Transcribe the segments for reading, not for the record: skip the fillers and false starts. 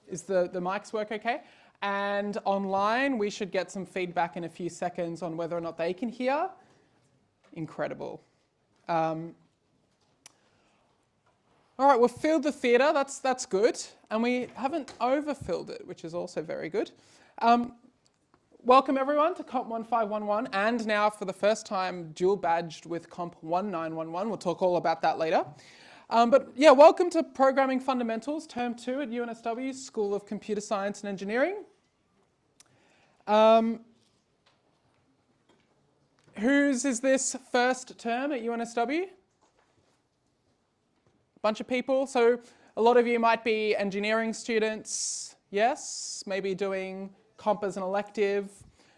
Is the mics work okay? And online, we should get some feedback in a few seconds on whether or not they can hear. Incredible. All right, we've filled the theatre, that's good. And we haven't overfilled it, which is also very good. Welcome everyone to COMP1511, and now for the first time dual badged with COMP1911. We'll talk all about that later. But yeah, welcome to Programming Fundamentals, Term 2 at UNSW, School of Computer Science and Engineering. Whose is this first term at UNSW? A bunch of people. So a lot of you might be engineering students, yes, maybe doing comp as an elective.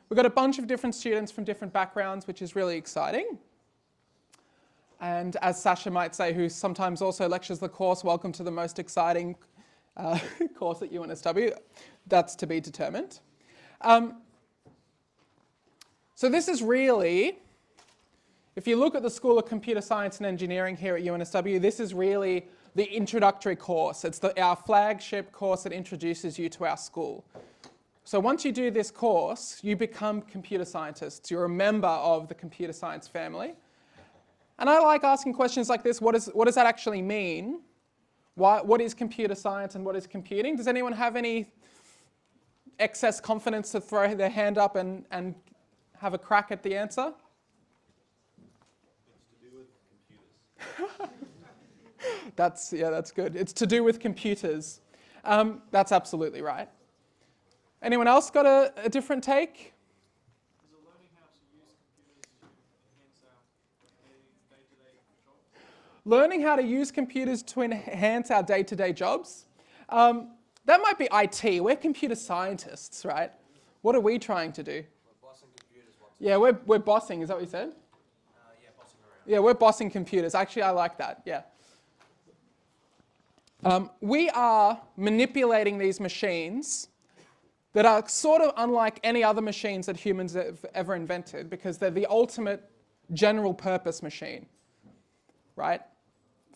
We've got a bunch of different students from different backgrounds, which is really exciting. And as Sasha might say, who sometimes also lectures the course, welcome to the most exciting course at UNSW. That's to be determined. So this is really, if you look at the School of Computer Science and Engineering here at UNSW, this is really the introductory course. It's our flagship course that introduces you to our school. So once you do this course, you become computer scientists. You're a member of the computer science family. And I like asking questions like this. What does that actually mean? What is computer science and what is computing? Does anyone have any excess confidence to throw their hand up and have a crack at the answer? It's to do with computers. That's good. It's to do with computers. That's absolutely right. Anyone else got a different take? Learning how to use computers to enhance our day-to-day jobs? That might be IT. We're computer scientists, right? What are we trying to do? We're bossing computers. Yeah, we're bossing. Is that what you said? Yeah, bossing around. Yeah, we're bossing computers. Actually, I like that. Yeah. We are manipulating these machines that are sort of unlike any other machines that humans have ever invented, because they're the ultimate general purpose machine, right?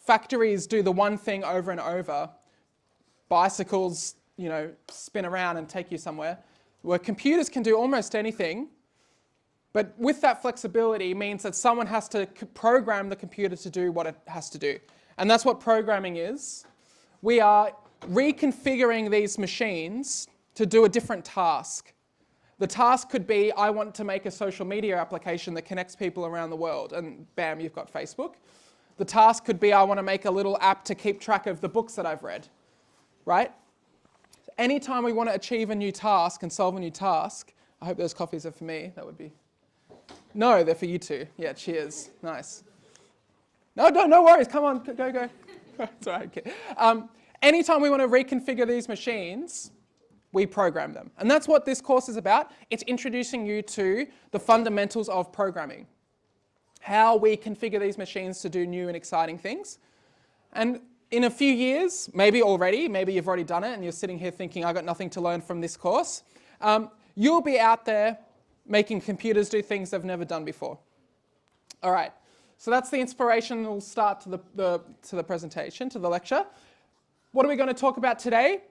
Factories do the one thing over and over. Bicycles, spin around and take you somewhere. Where computers can do almost anything, but with that flexibility means that someone has to program the computer to do what it has to do. And that's what programming is. We are reconfiguring these machines to do a different task. The task could be, I want to make a social media application that connects people around the world, and bam, you've got Facebook. The task could be, I want to make a little app to keep track of the books that I've read, right? Anytime we want to achieve a new task and solve a new task, I hope those coffees are for me, that would be... No, they're for you two. Yeah, cheers, nice. No, no worries, come on, go. It's all right, okay. Anytime we want to reconfigure these machines, we program them. And that's what this course is about. It's introducing you to the fundamentals of programming. How we configure these machines to do new and exciting things. And in a few years, maybe you've already done it and you're sitting here thinking, I've got nothing to learn from this course. You'll be out there making computers do things they've never done before. All right, so that's the inspirational start to the presentation, to the lecture. What are we going to talk about today?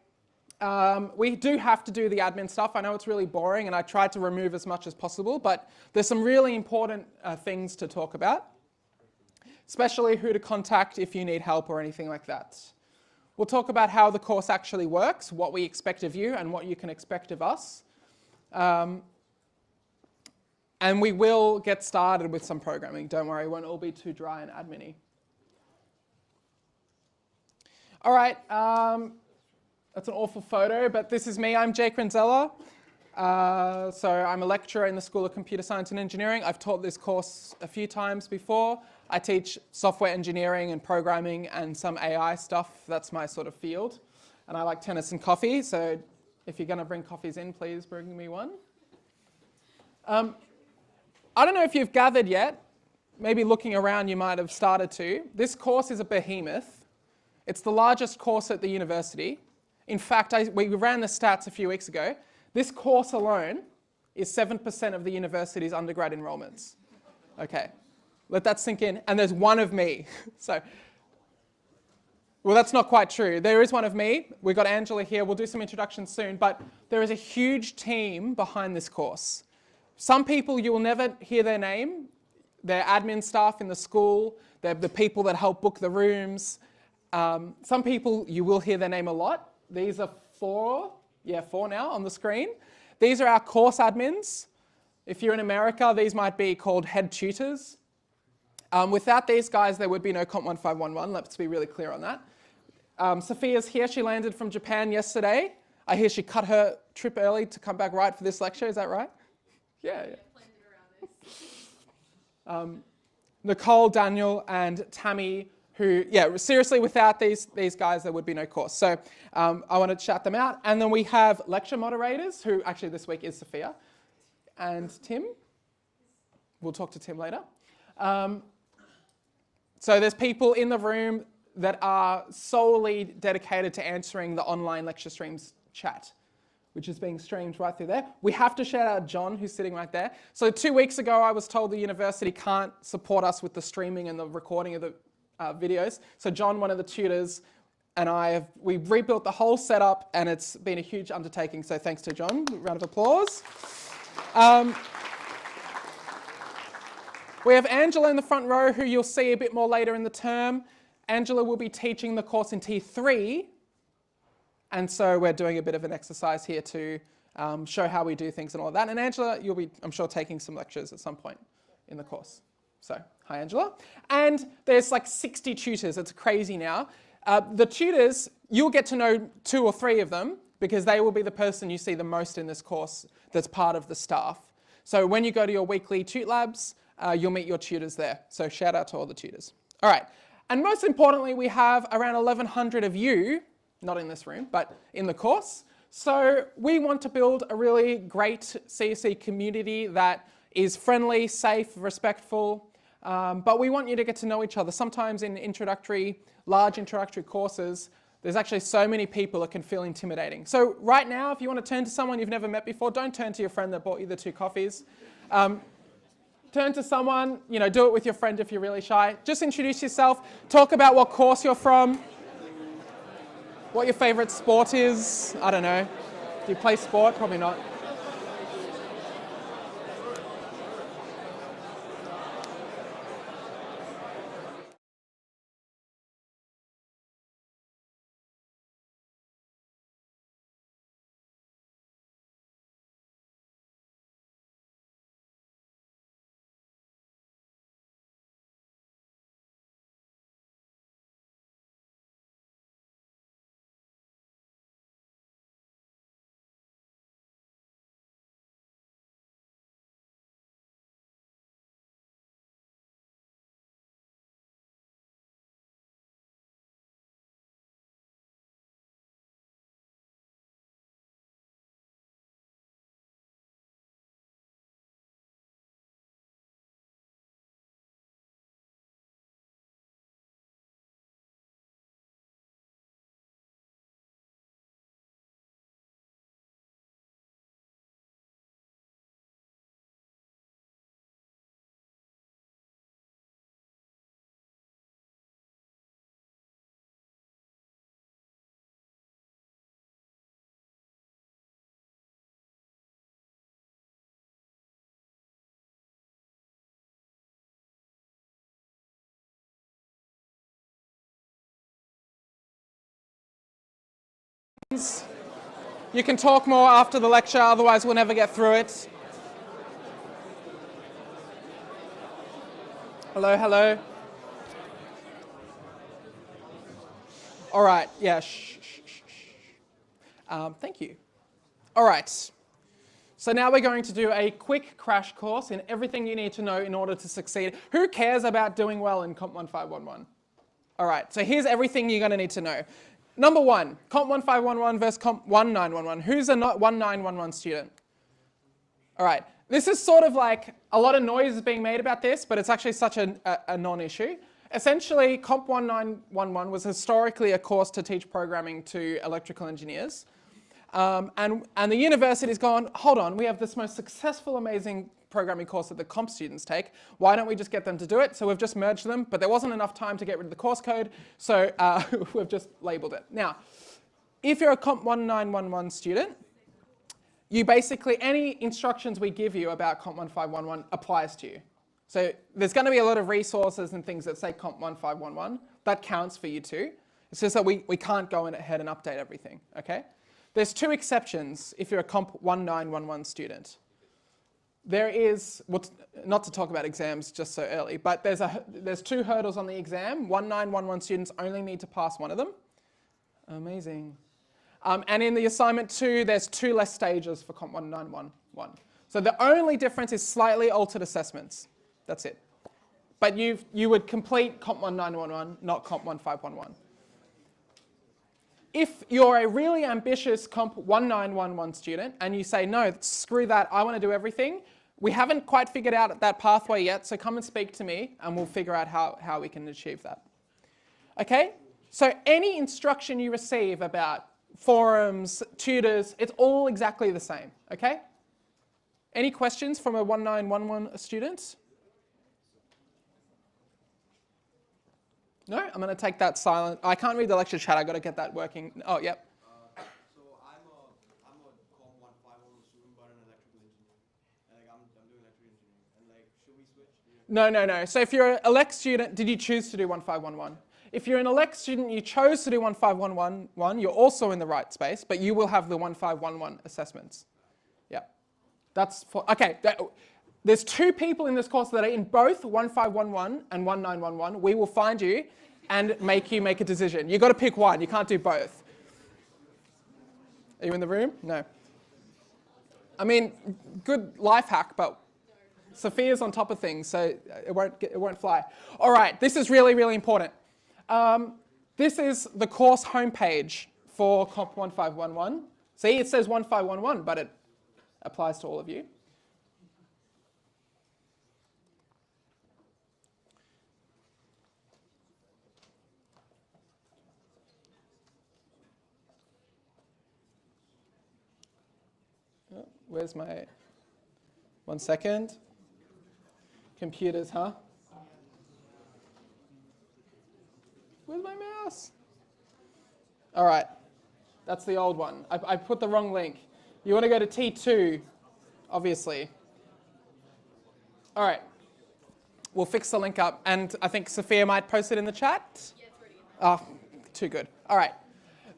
We do have to do the admin stuff. I know it's really boring and I tried to remove as much as possible, but there's some really important things to talk about, especially who to contact if you need help or anything like that. We'll talk about how the course actually works, what we expect of you and what you can expect of us. And we will get started with some programming. Don't worry, it won't all be too dry and admin-y. All right. That's an awful photo, but this is me. I'm Jake Renzella. So I'm a lecturer in the School of Computer Science and Engineering. I've taught this course a few times before. I teach software engineering and programming and some AI stuff. That's my sort of field. And I like tennis and coffee, so if you're going to bring coffees in, please bring me one. I don't know if you've gathered yet. Maybe looking around you might have started to. This course is a behemoth. It's the largest course at the university. In fact, we ran the stats a few weeks ago. This course alone is 7% of the university's undergrad enrollments. Okay, let that sink in. And there's one of me. So Well, that's not quite true. There is one of me. We've got Angela here. We'll do some introductions soon, but there is a huge team behind this course. Some people you will never hear their name. They're admin staff in the school. They're the people that help book the rooms. Some people you will hear their name a lot. These are four now on the screen. These are our course admins. If you're in America, these might be called head tutors. Without these guys, there would be no COMP1511. Let's be really clear on that. Sophia's here. She landed from Japan yesterday. I hear she cut her trip early to come back right for this lecture. Is that right? Yeah. Nicole, Daniel, and Tammy, who, seriously, without these guys, there would be no course. So I want to shout them out. And then we have lecture moderators, who actually this week is Sophia, and Tim. We'll talk to Tim later. So there's people in the room that are solely dedicated to answering the online lecture streams chat, which is being streamed right through there. We have to shout out John, who's sitting right there. So 2 weeks ago, I was told the university can't support us with the streaming and the recording of the videos. So John, one of the tutors, and we've rebuilt the whole setup, and it's been a huge undertaking. So thanks to John. Round of applause. We have Angela in the front row, who you'll see a bit more later in the term. Angela will be teaching the course in T3. And so we're doing a bit of an exercise here to show how we do things and all of that. And Angela, you'll be, I'm sure, taking some lectures at some point in the course. So, hi Angela. And there's like 60 tutors. It's crazy now. The tutors, you'll get to know 2 or 3 of them because they will be the person you see the most in this course that's part of the staff. So when you go to your weekly tut labs, you'll meet your tutors there. So shout out to all the tutors. All right. And most importantly, we have around 1,100 of you, not in this room, but in the course. So we want to build a really great CSE community that is friendly, safe, respectful, but we want you to get to know each other. Sometimes in large introductory courses, there's actually so many people it can feel intimidating. So right now, if you want to turn to someone you've never met before, don't turn to your friend that bought you the 2 coffees. Turn to someone, do it with your friend if you're really shy. Just introduce yourself, talk about what course you're from, what your favorite sport is. I don't know. Do you play sport? Probably not. You can talk more after the lecture, otherwise we'll never get through it. Hello, hello. All right, yeah, shh. Thank you. All right, so now we're going to do a quick crash course in everything you need to know in order to succeed. Who cares about doing well in COMP1511? All right, so here's everything you're going to need to know. Number 1, COMP1511 versus COMP1911. Who's a 1911 student? All right, this is sort of like a lot of noise is being made about this, but it's actually such a non-issue. Essentially, COMP1911 was historically a course to teach programming to electrical engineers. And the university's gone, hold on, we have this most successful, amazing programming course that the comp students take. Why don't we just get them to do it? So we've just merged them, but there wasn't enough time to get rid of the course code, so we've just labeled it. Now, if you're a COMP1911 student, you basically, any instructions we give you about COMP1511 applies to you. So there's going to be a lot of resources and things that say COMP1511. That counts for you too. It's just that we can't go ahead and update everything, okay? There's two exceptions if you're a COMP1911 student. There is, well, not to talk about exams just so early, but there's two hurdles on the exam. 1911 students only need to pass one of them. Amazing. And in the assignment 2, there's 2 less stages for COMP1911. So the only difference is slightly altered assessments. That's it. But you would complete COMP1911, not COMP1511. If you're a really ambitious COMP1911 student and you say, no, screw that, I want to do everything, we haven't quite figured out that pathway yet, so come and speak to me and we'll figure out how we can achieve that. Okay? So any instruction you receive about forums, tutors, it's all exactly the same. Okay? Any questions from a 1911 student? No? I'm going to take that silent. I can't read the lecture chat. I've got to get that working. Oh, yep. So I'm a COMP1511 student, but an electrical engineer. And I'm doing electrical engineering. And should we switch? No. So if you're an elect student, did you choose to do 1511? If you're an elect student, you chose to do 1511, you're also in the right space, but you will have the 1511 assessments. Yeah. That's for, okay. There's 2 people in this course that are in both 1511 and 1911. We will find you and make you make a decision. You've got to pick one. You can't do both. Are you in the room? No. I mean, good life hack, but Sophia's on top of things, so it won't fly. All right, this is really, really important. This is the course homepage for COMP1511. See, it says 1511, but it applies to all of you. Where's my, 1 second. Computers, huh? Where's my mouse? All right, that's the old one. I put the wrong link. You want to go to T2, obviously. All right, we'll fix the link up, and I think Sophia might post it in the chat. Yeah, it's already in there. Oh, too good. All right,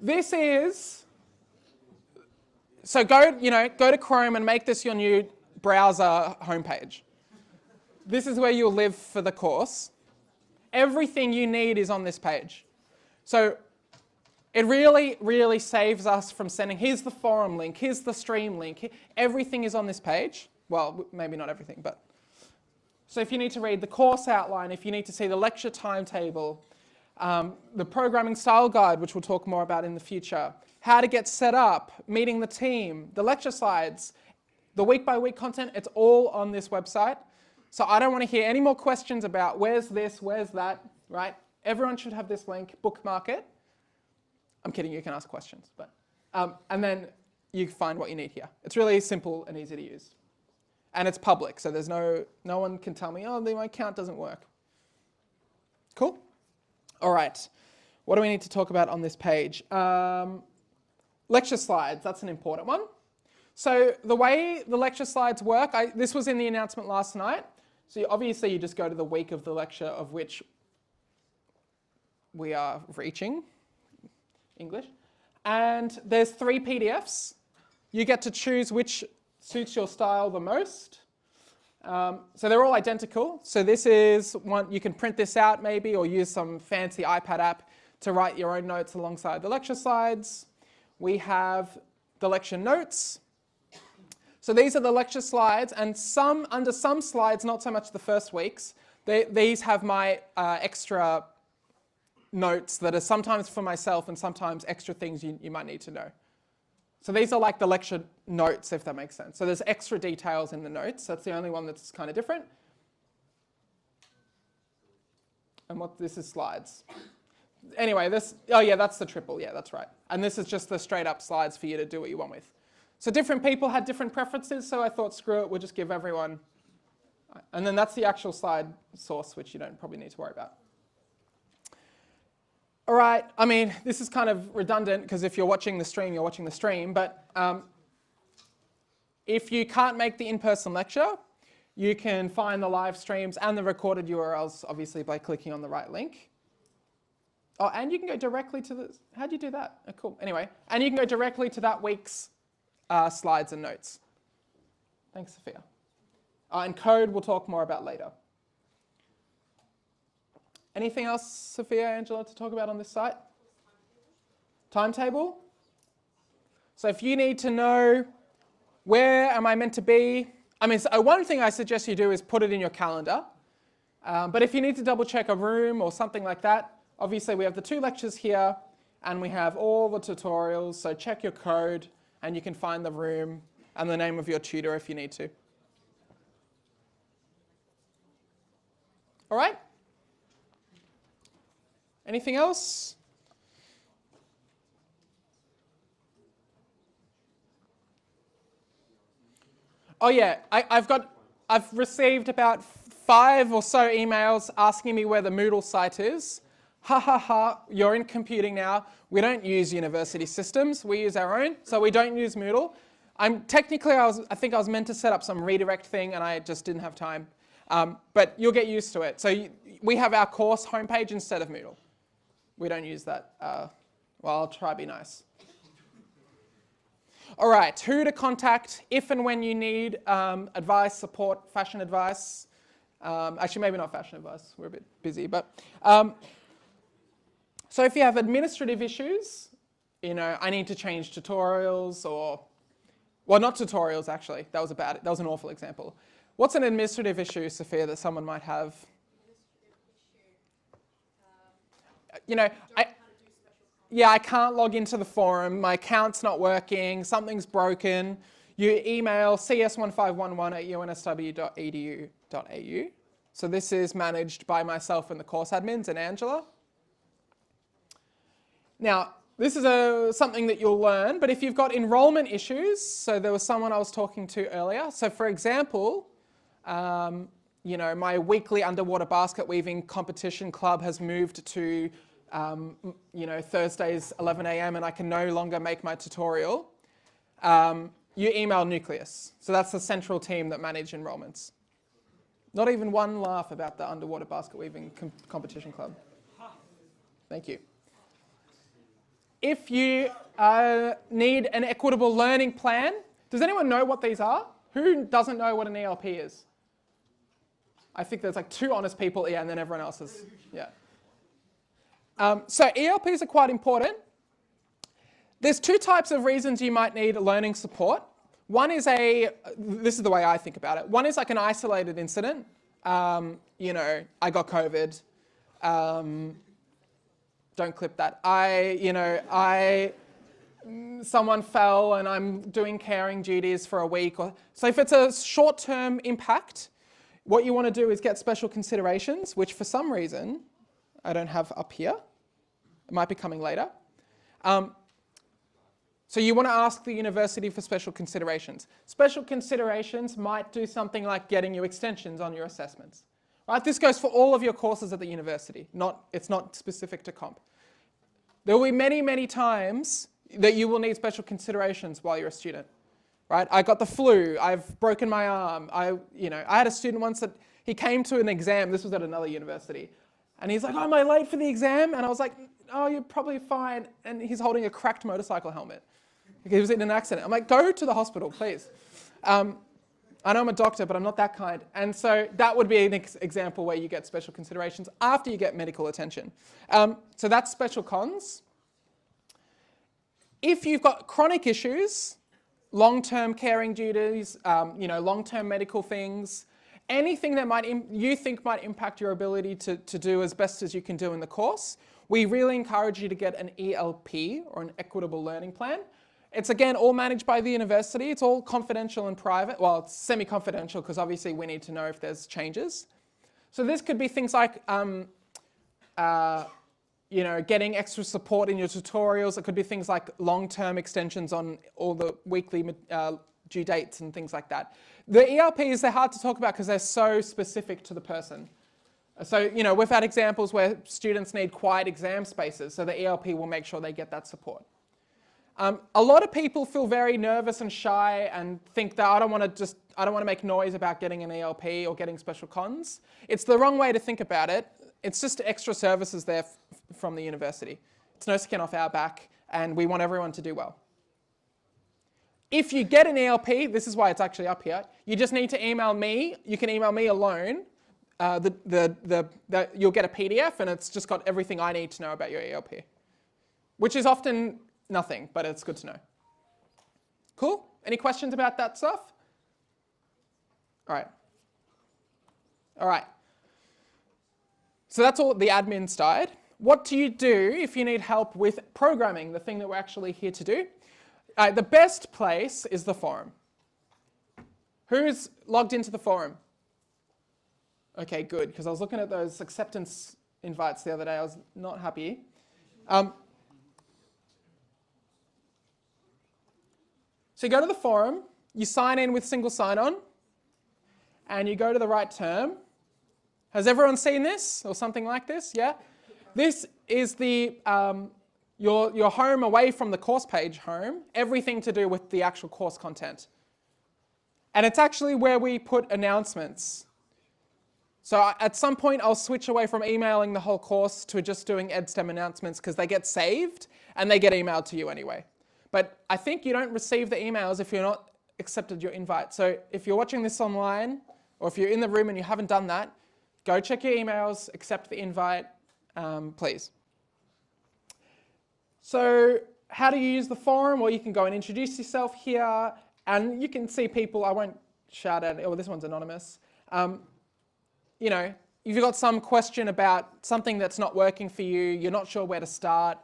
this is. So go to Chrome and make this your new browser homepage. This is where you'll live for the course. Everything you need is on this page. So it really, really saves us from sending, here's the forum link, here's the stream link. Everything is on this page. Well, maybe not everything, but. So if you need to read the course outline, if you need to see the lecture timetable, the programming style guide, which we'll talk more about in the future, how to get set up, meeting the team, the lecture slides, the week-by-week content, it's all on this website. So I don't want to hear any more questions about where's this, where's that, right? Everyone should have this link, bookmark it. I'm kidding, you can ask questions, but and then you find what you need here. It's really simple and easy to use. And it's public, so there's no one can tell me, oh, my account doesn't work. Cool? All right, what do we need to talk about on this page? Lecture slides, that's an important one. So the way the lecture slides work, this was in the announcement last night. So obviously you just go to the week of the lecture of which we are reaching, English. And there's 3 PDFs. You get to choose which suits your style the most. So they're all identical. So this is one, you can print this out maybe or use some fancy iPad app to write your own notes alongside the lecture slides. We have the lecture notes. So these are the lecture slides, and under some slides, not so much the first weeks, these have my extra notes that are sometimes for myself and sometimes extra things you might need to know. So these are like the lecture notes, if that makes sense. So there's extra details in the notes. That's the only one that's kind of different. And this is slides. anyway, oh yeah, that's the triple, yeah, that's right. And this is just the straight up slides for you to do what you want with. So different people had different preferences, so I thought, screw it, we'll just give everyone. And then that's the actual slide source, which you don't probably need to worry about. All right, I mean, this is kind of redundant because if you're watching the stream, you're watching the stream, but if you can't make the in-person lecture, you can find the live streams and the recorded URLs, obviously, by clicking on the right link. Oh, and you can go directly to the, how'd you do that? Oh, cool, anyway. And you can go directly to that week's slides and notes. Thanks, Sophia. And code we'll talk more about later. Anything else, Sophia, Angela, to talk about on this site? Timetable? So if you need to know where am I meant to be, I mean, so one thing I suggest you do is put it in your calendar. But if you need to double check a room or something like that, obviously we have the 2 lectures here and we have all the tutorials, so check your code and you can find the room and the name of your tutor if you need to. All right? Anything else? Oh yeah, I've received about 5 or so emails asking me where the Moodle site is. Ha ha ha, you're in computing now. We don't use university systems, we use our own, so we don't use Moodle. Technically, I think I was meant to set up some redirect thing and I just didn't have time. But you'll get used to it. So we have our course homepage instead of Moodle. We don't use that. Well, I'll try to be nice. All right, who to contact if and when you need advice, support, fashion advice. Actually, maybe not fashion advice. We're a bit busy, but so if you have administrative issues, you know, I need to change tutorials or, well, not tutorials actually. That was an awful example. What's an administrative issue, Sophia, that someone might have? You know, I can't log into the forum, my account's not working, something's broken. You email cs1511@unsw.edu.au. So this is managed by myself and the course admins and Angela. Now, this is something that you'll learn, but if you've got enrollment issues, so there was someone I was talking to earlier. So for example, you know, my weekly underwater basket weaving competition club has moved to, you know, Thursdays 11 a.m. and I can no longer make my tutorial. You email Nucleus. So that's the central team that manage enrollments. Not even one laugh about the underwater basket weaving competition club. Thank you. If you need an equitable learning plan, does anyone know what these are? Who doesn't know what an ELP is? I think there's like 2 honest people, yeah, and then everyone else is, yeah. So ELPs are quite important. There's 2 types of reasons you might need learning support. One is this is the way I think about it. One is like an isolated incident. You know, I got COVID. Don't clip that. Someone fell and I'm doing caring duties for a week. So if it's a short-term impact, what you want to do is get special considerations, which for some reason I don't have up here. It might be coming later. So you want to ask the university for special considerations. Special considerations might do something like getting you extensions on your assessments. Right? This goes for all of your courses at the university. It's not specific to comp. There will be many, many times that you will need special considerations while you're a student. Right? I got the flu. I've broken my arm. I had a student once that he came to an exam. This was at another university. And he's like, oh, am I late for the exam? And I was like, oh, you're probably fine. And he's holding a cracked motorcycle helmet. He was in an accident. I'm like, go to the hospital, please. I know I'm a doctor, but I'm not that kind. And so that would be an example where you get special considerations after you get medical attention. So that's special cons. If you've got chronic issues, long-term caring duties, long-term medical things, anything that you think might impact your ability to do as best as you can do in the course, we really encourage you to get an ELP, or an equitable learning plan. It's again all managed by the university. It's all confidential and private. Well, it's semi-confidential because obviously we need to know if there's changes. So this could be things like, getting extra support in your tutorials. It could be things like long-term extensions on all the weekly due dates and things like that. The ELPs, they're hard to talk about because they're so specific to the person. So, we've had examples where students need quiet exam spaces, so the ELP will make sure they get that support. A lot of people feel very nervous and shy and think that I don't want to make noise about getting an ELP or getting special cons. It's the wrong way to think about it. It's just extra services there from the university. It's no skin off our back, and we want everyone to do well. If you get an ELP, this is why it's actually up here, you just need to email me. You can email me alone. You'll get a PDF, and it's just got everything I need to know about your ELP, which is often nothing, but it's good to know. Cool? Any questions about that stuff? All right. So that's all the admin side. What do you do if you need help with programming, the thing that we're actually here to do? The best place is the forum. Who's logged into the forum? Okay, good, because I was looking at those acceptance invites the other day. I was not happy. So you go to the forum, you sign in with single sign-on, and you go to the right term. Has everyone seen this or something like this? Yeah? This is the your home away from the course page home, everything to do with the actual course content. And it's actually where we put announcements. So at some point I'll switch away from emailing the whole course to just doing EdSTEM announcements because they get saved and they get emailed to you anyway. But I think you don't receive the emails if you're not accepted your invite. So if you're watching this online or if you're in the room and you haven't done that, go check your emails, accept the invite, please. So how do you use the forum? Well, you can go and introduce yourself here, and you can see people. I won't shout at it. Oh, this one's anonymous. If you've got some question about something that's not working for you, you're not sure where to start,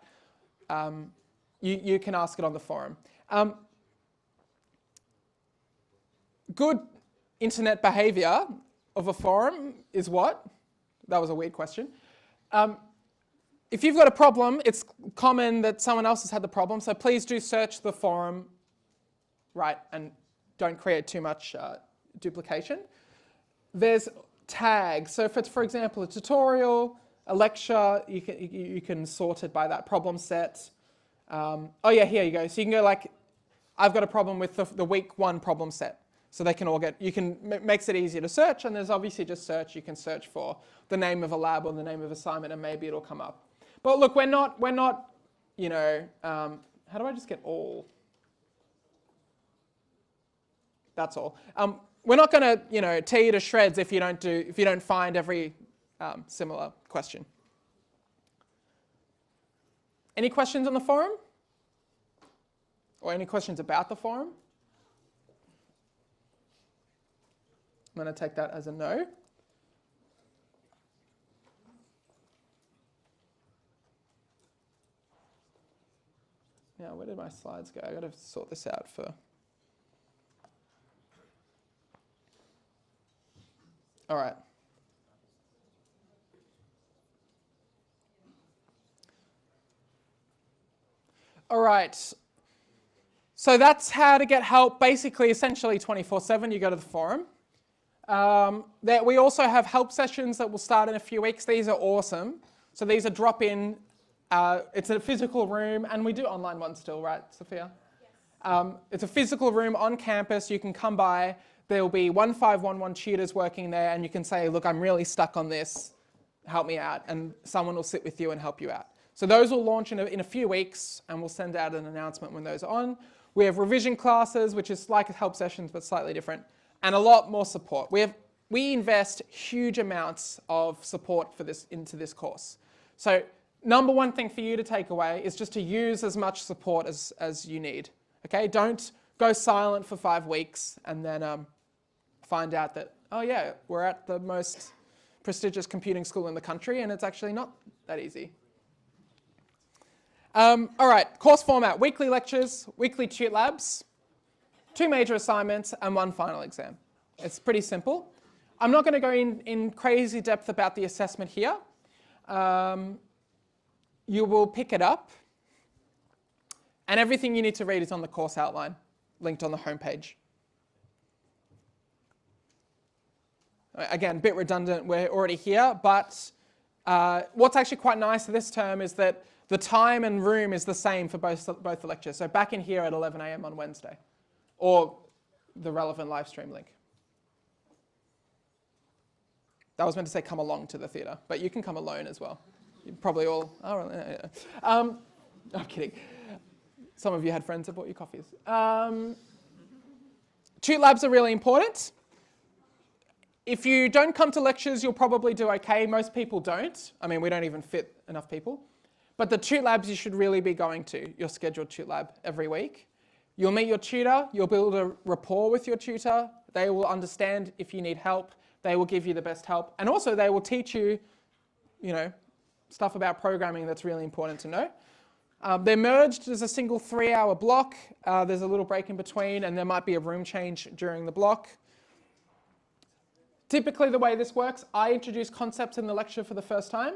you can ask it on the forum. Good internet behavior of a forum is what? That was a weird question. If you've got a problem, it's common that someone else has had the problem, so please do search the forum, right, and don't create too much duplication. There's tags. So if it's, for example, a tutorial, a lecture, you can sort it by that problem set. Oh yeah, here you go. So you can go like, I've got a problem with the week 1 problem set. So they can all makes it easier to search, and there's obviously just search. You can search for the name of a lab or the name of assignment, and maybe it'll come up. But look, we're not, how do I just get all? That's all. We're not going to, tear you to shreds if you don't find every similar question. Any questions on the forum? Or any questions about the forum? I'm going to take that as a no. Now, where did my slides go? I've got to sort this out for... All right. All right. So that's how to get help. Basically, essentially 24/7, you go to the forum. We also have help sessions that will start in a few weeks. These are awesome. So these are drop-in. It's a physical room, and we do online ones still, right, Sophia? Yes. It's a physical room on campus. You can come by. There will be 1511 tutors working there, and you can say, look, I'm really stuck on this. Help me out. And someone will sit with you and help you out. So those will launch in a few weeks, and we'll send out an announcement when those are on. We have revision classes, which is like help sessions, but slightly different, and a lot more support. We invest huge amounts of support for into this course. So number one thing for you to take away is just to use as much support as you need. Okay, don't go silent for 5 weeks and then find out that, oh yeah, we're at the most prestigious computing school in the country and it's actually not that easy. All right, course format, weekly lectures, weekly tute labs, 2 major assignments and 1 final exam. It's pretty simple. I'm not going to go in crazy depth about the assessment here. you will pick it up, and everything you need to read is on the course outline, linked on the homepage. Again, a bit redundant, we're already here, but what's actually quite nice this term is that the time and room is the same for both the lectures. So back in here at 11 a.m. on Wednesday, or the relevant live stream link. That was meant to say come along to the theatre, but you can come alone as well. You probably all, I'm kidding. Some of you had friends that bought you coffees. Tute labs are really important. If you don't come to lectures, you'll probably do okay. Most people don't. I mean, we don't even fit enough people. But the tute labs you should really be going to, your scheduled tute lab every week. You'll meet your tutor, you'll build a rapport with your tutor. They will understand if you need help. They will give you the best help. And also they will teach you, stuff about programming that's really important to know. They're merged as a single 3-hour block. There's a little break in between, and there might be a room change during the block. Typically the way this works, I introduce concepts in the lecture for the first time.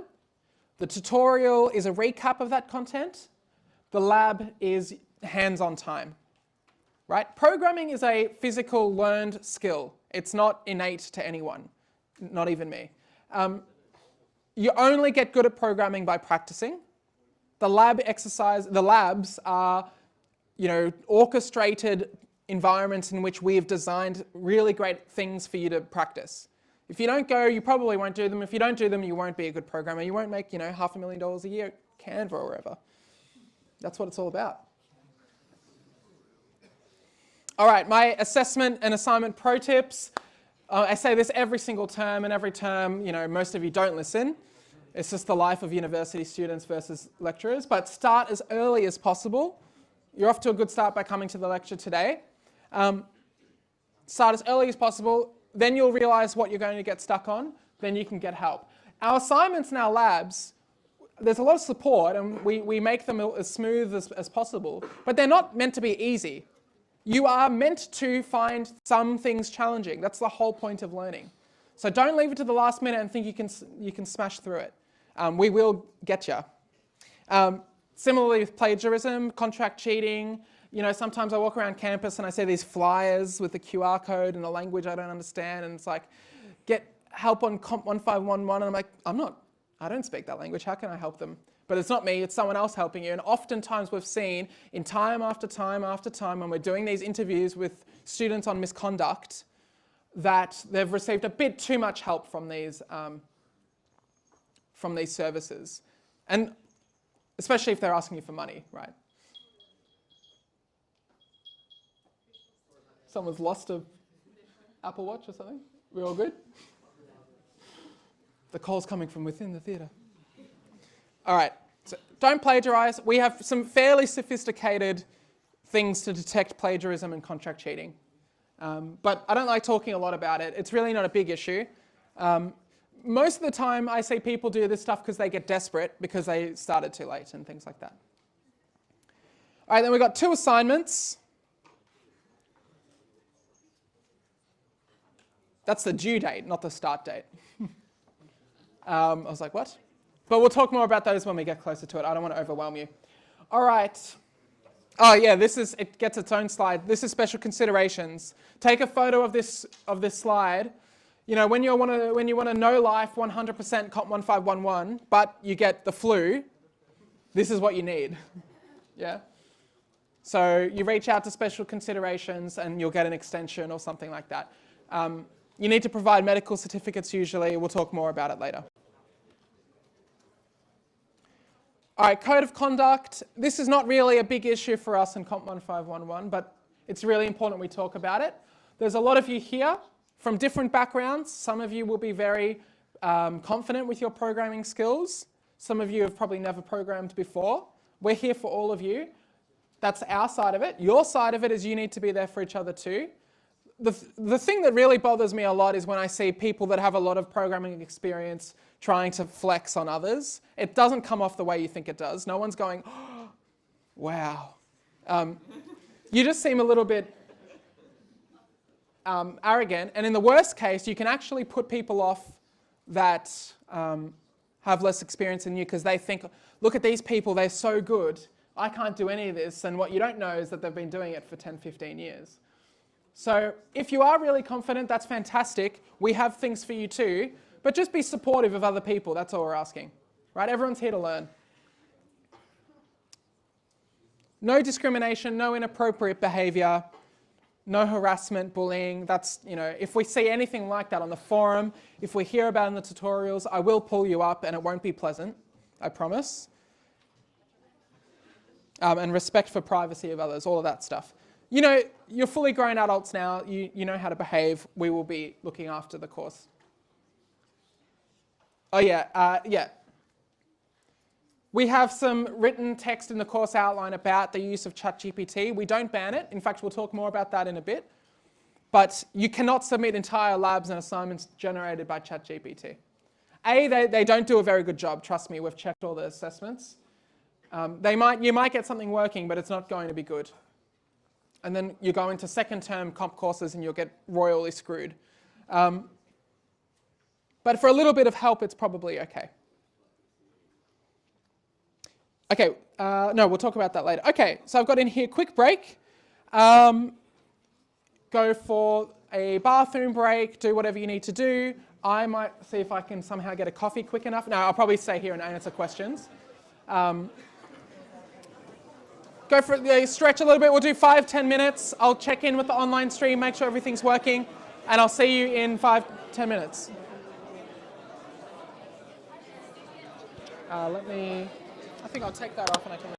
The tutorial is a recap of that content. The lab is hands-on time, right? Programming is a physical learned skill. It's not innate to anyone, not even me. You only get good at programming by practicing. The labs are, orchestrated environments in which we have designed really great things for you to practice. If you don't go, you probably won't do them. If you don't do them, you won't be a good programmer. You won't make, $500,000 a year at Canva or wherever. That's what it's all about. All right, my assessment and assignment pro tips. I say this every single term, and every term, most of you don't listen. It's just the life of university students versus lecturers. But start as early as possible. You're off to a good start by coming to the lecture today. Start as early as possible. Then you'll realize what you're going to get stuck on. Then you can get help. Our assignments in our labs, there's a lot of support, and we make them as smooth as possible. But they're not meant to be easy. You are meant to find some things challenging. That's the whole point of learning. So don't leave it to the last minute and think you can smash through it. We will get you. Similarly with plagiarism, contract cheating, sometimes I walk around campus and I see these flyers with the QR code and a language I don't understand, and it's like, get help on COMP1511, and I'm like, I don't speak that language, how can I help them? But it's not me, it's someone else helping you. And oftentimes we've seen in time after time after time when we're doing these interviews with students on misconduct that they've received a bit too much help from these services. And especially if they're asking you for money, right? Someone's lost an Apple Watch or something? We all good? The call's coming from within the theatre. All right, so don't plagiarize. We have some fairly sophisticated things to detect plagiarism and contract cheating. But I don't like talking a lot about it. It's really not a big issue. Most of the time I see people do this stuff because they get desperate because they started too late and things like that. All right, then we've got 2 assignments. That's the due date, not the start date. I was like, what? But we'll talk more about those when we get closer to it. I don't want to overwhelm you. All right. Oh yeah, it gets its own slide. This is special considerations. Take a photo of this slide. When you want to know life 100% COMP1511, but you get the flu, this is what you need. Yeah? So you reach out to special considerations and you'll get an extension or something like that. You need to provide medical certificates usually. We'll talk more about it later. All right, code of conduct. This is not really a big issue for us in COMP1511, but it's really important we talk about it. There's a lot of you here from different backgrounds. Some of you will be very confident with your programming skills. Some of you have probably never programmed before. We're here for all of you. That's our side of it. Your side of it is you need to be there for each other too. The thing that really bothers me a lot is when I see people that have a lot of programming experience trying to flex on others. It doesn't come off the way you think it does. No one's going, oh, wow. You just seem a little bit arrogant. And in the worst case, you can actually put people off that have less experience than you because they think, look at these people, they're so good. I can't do any of this. And what you don't know is that they've been doing it for 10, 15 years. So if you are really confident, that's fantastic. We have things for you too. But just be supportive of other people. That's all we're asking. Right? Everyone's here to learn. No discrimination, no inappropriate behavior, no harassment, bullying. That's, if we see anything like that on the forum, if we hear about it in the tutorials, I will pull you up and it won't be pleasant, I promise. And respect for privacy of others, all of that stuff. You're fully grown adults now, you know how to behave. We will be looking after the course. Oh yeah. We have some written text in the course outline about the use of ChatGPT. We don't ban it. In fact, we'll talk more about that in a bit. But you cannot submit entire labs and assignments generated by ChatGPT. They don't do a very good job. Trust me, we've checked all the assessments. You might get something working, but it's not going to be good. And then you go into second term comp courses and you'll get royally screwed. But for a little bit of help, it's probably okay. Okay, no, we'll talk about that later. Okay, so I've got in here quick break. Go for a bathroom break, do whatever you need to do. I might see if I can somehow get a coffee quick enough. No, I'll probably stay here and answer questions. Go for stretch a little bit. We'll do 5-10 minutes. I'll check in with the online stream, make sure everything's working, and I'll see you in 5-10 minutes. I think I'll take that off and I can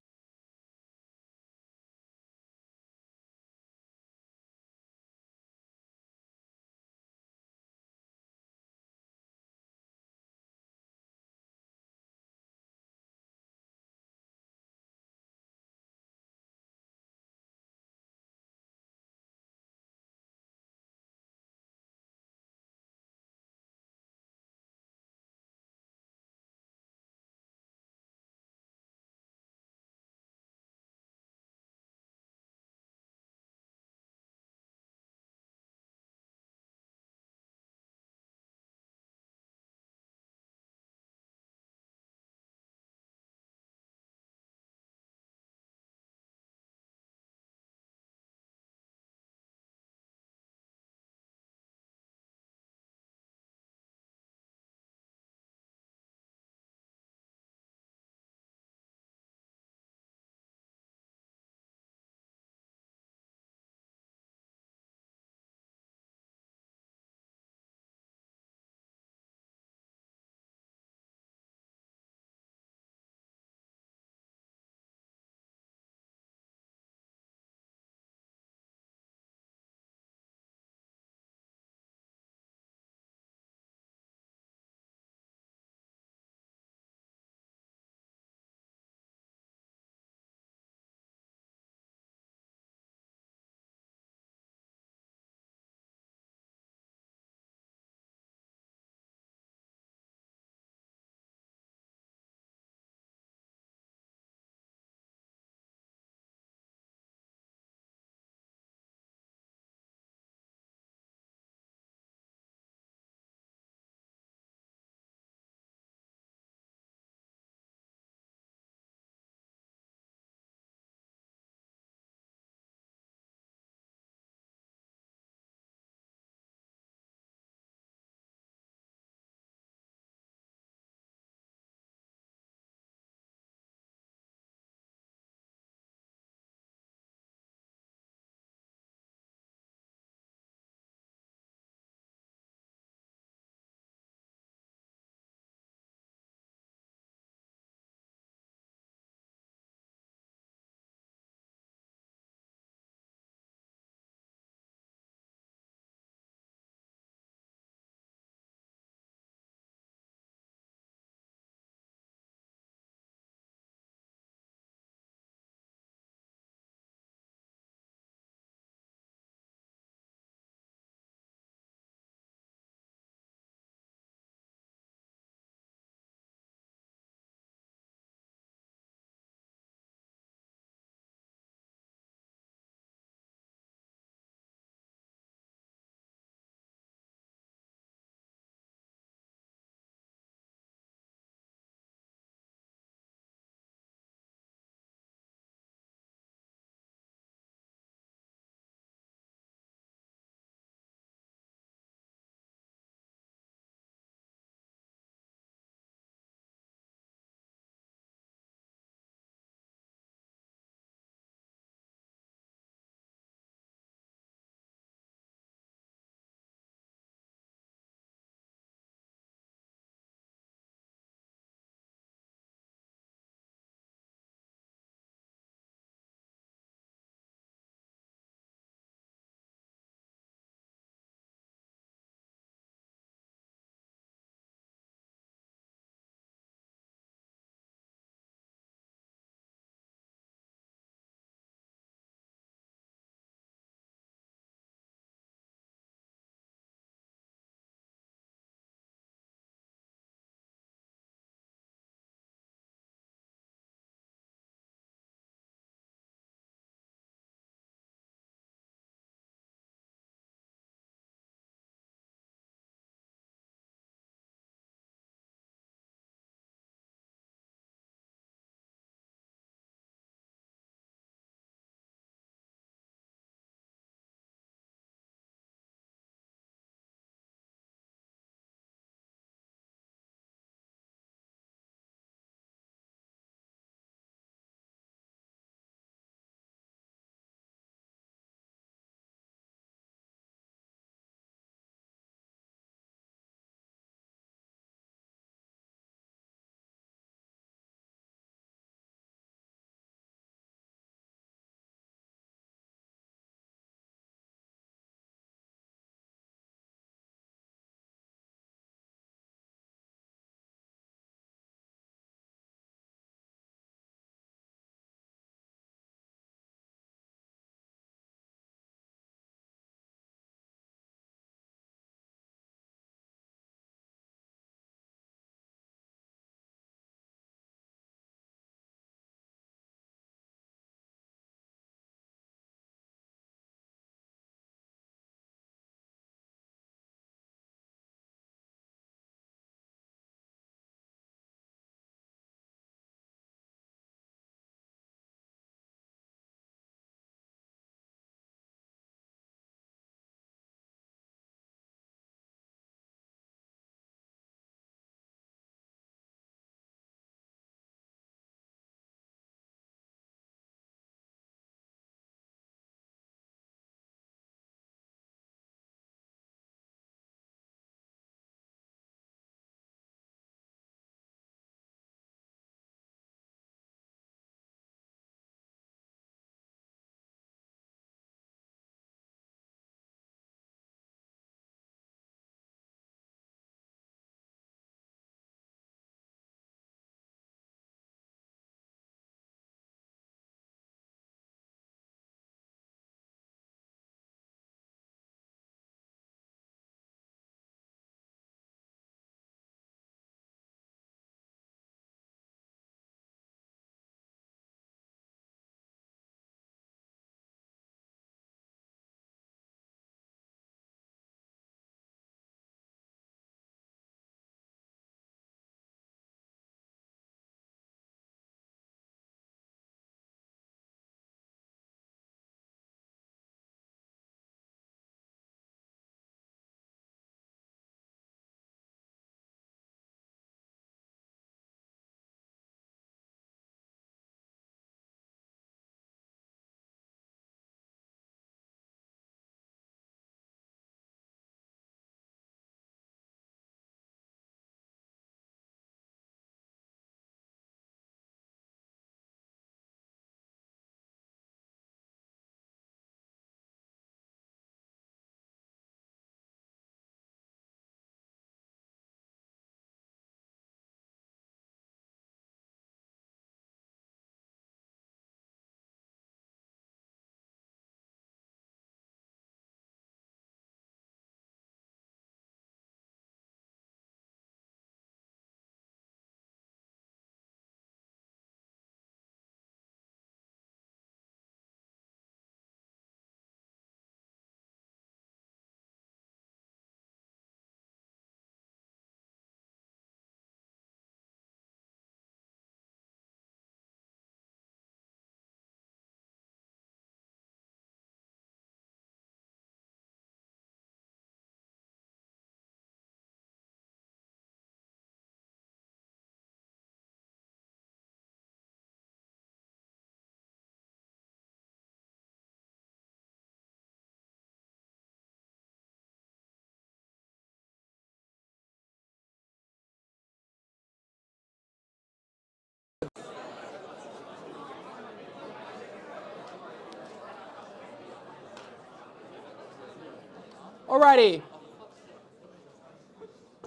Alrighty.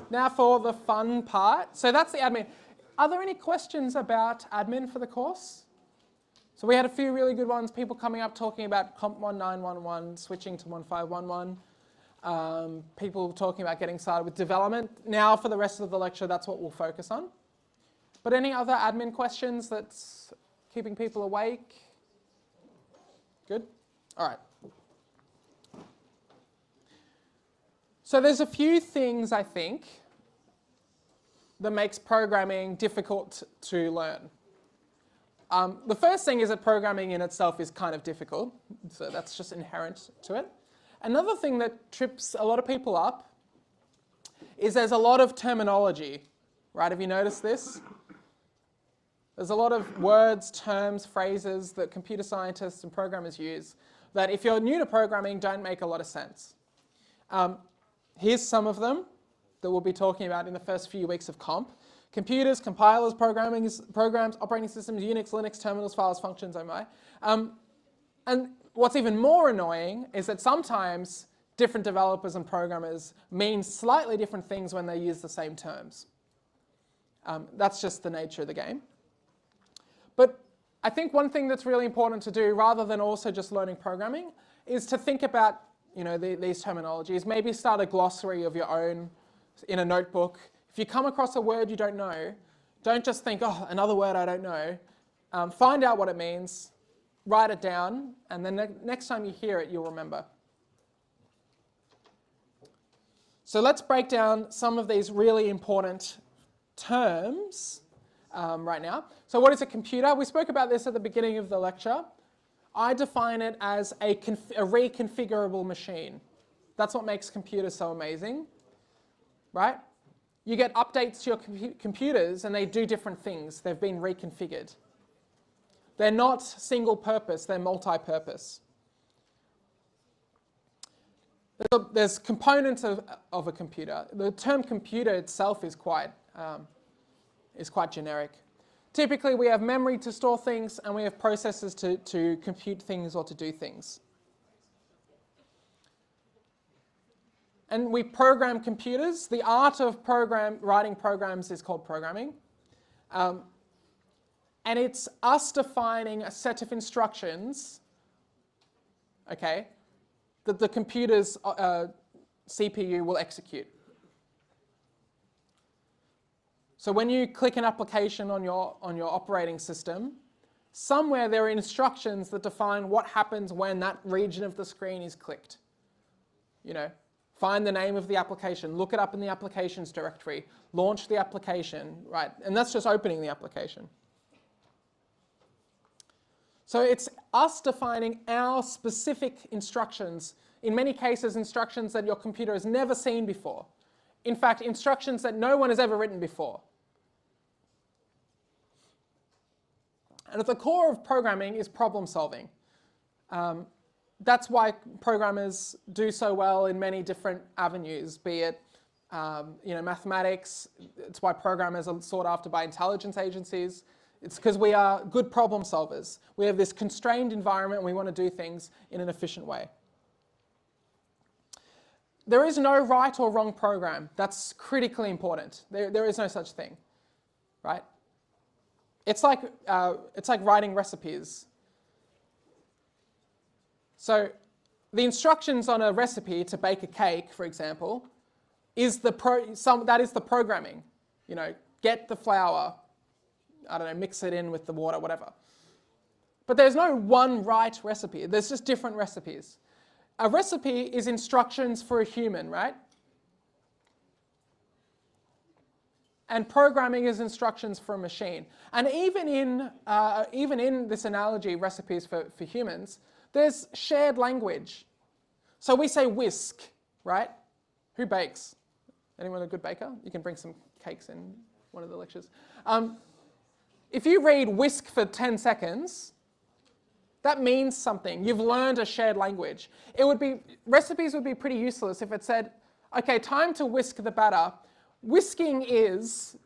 Now for the fun part. So that's the admin. Are there any questions about admin for the course? So we had a few really good ones, people coming up talking about COMP1911, switching to 1511, people talking about getting started with development. Now for the rest of the lecture, that's what we'll focus on. But any other admin questions that's keeping people awake? Good? All right. So there's a few things, I think, that makes programming difficult to learn. The first thing is that programming in itself is kind of difficult, so that's just inherent to it. Another thing that trips a lot of people up is there's a lot of terminology, right? Have you noticed this? There's a lot of words, terms, phrases that computer scientists and programmers use that if you're new to programming don't make a lot of sense. Here's some of them that we'll be talking about in the first few weeks of COMP. Computers, compilers, programs, operating systems, Unix, Linux, terminals, files, functions, oh my. And what's even more annoying is that sometimes different developers and programmers mean slightly different things when they use the same terms. That's just the nature of the game. But I think one thing that's really important to do, rather than also just learning programming, is to think about these terminologies. Maybe start a glossary of your own in a notebook. If you come across a word you don't know, don't just think, oh, another word I don't know. Find out what it means, write it down, and then next time you hear it, you'll remember. So let's break down some of these really important terms right now. So what is a computer? We spoke about this at the beginning of the lecture. I define it as a reconfigurable machine. That's what makes computers so amazing, right? You get updates to your computers and they do different things. They've been reconfigured. They're not single purpose, they're multi-purpose. There's components of a computer. The term computer itself is quite generic. Typically, we have memory to store things and we have processors to compute things or to do things. And we program computers. The art of writing programs is called programming. And it's us defining a set of instructions, okay, that the computer's CPU will execute. So when you click an application on your operating system, somewhere there are instructions that define what happens when that region of the screen is clicked. Find the name of the application, look it up in the applications directory, launch the application, right? And that's just opening the application. So it's us defining our specific instructions, in many cases instructions that your computer has never seen before. In fact, instructions that no one has ever written before. And at the core of programming is problem solving. That's why programmers do so well in many different avenues, be it mathematics. It's why programmers are sought after by intelligence agencies. It's because we are good problem solvers. We have this constrained environment and we want to do things in an efficient way. There is no right or wrong program. That's critically important. There is no such thing, right? It's like writing recipes. So the instructions on a recipe to bake a cake, for example, that is the programming. Get the flour, mix it in with the water, whatever. But there's no one right recipe. There's just different recipes. A recipe is instructions for a human, right? And programming is instructions for a machine. And even in this analogy, recipes for humans, there's shared language. So we say whisk, right? Who bakes? Anyone a good baker? You can bring some cakes in one of the lectures. If you read whisk for 10 seconds, that means something. You've learned a shared language. Recipes would be pretty useless if it said, okay, time to whisk the batter. Whisking is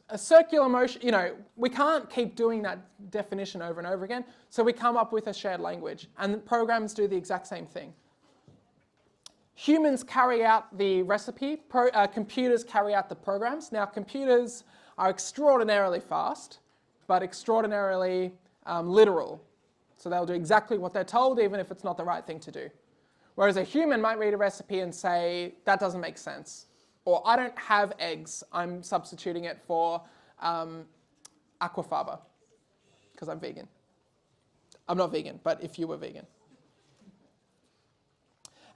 a circular motion. We can't keep doing that definition over and over again, so we come up with a shared language, and programs do the exact same thing. Humans carry out the recipe, computers carry out the programs. Now computers are extraordinarily fast, but extraordinarily literal. So they'll do exactly what they're told, even if it's not the right thing to do. Whereas a human might read a recipe and say, that doesn't make sense. Or I don't have eggs, I'm substituting it for aquafaba, because I'm vegan. I'm not vegan, but if you were vegan.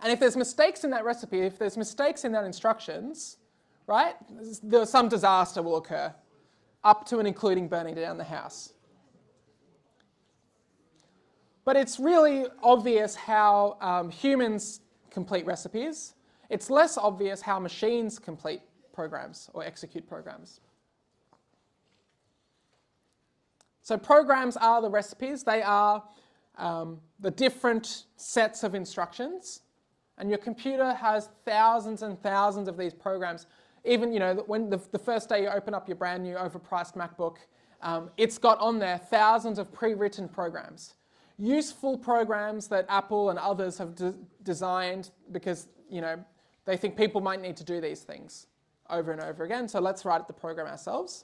And if there's mistakes in that recipe, if there's mistakes in that instructions, right, some disaster will occur, up to and including burning down the house. But it's really obvious how humans complete recipes. It's less obvious how machines complete programs or execute programs. So programs are the recipes. They are the different sets of instructions. And your computer has thousands and thousands of these programs. Even, when the first day you open up your brand new overpriced MacBook, it's got on there thousands of pre-written programs. Useful programs that Apple and others have designed because, they think people might need to do these things over and over again. So let's write the program ourselves.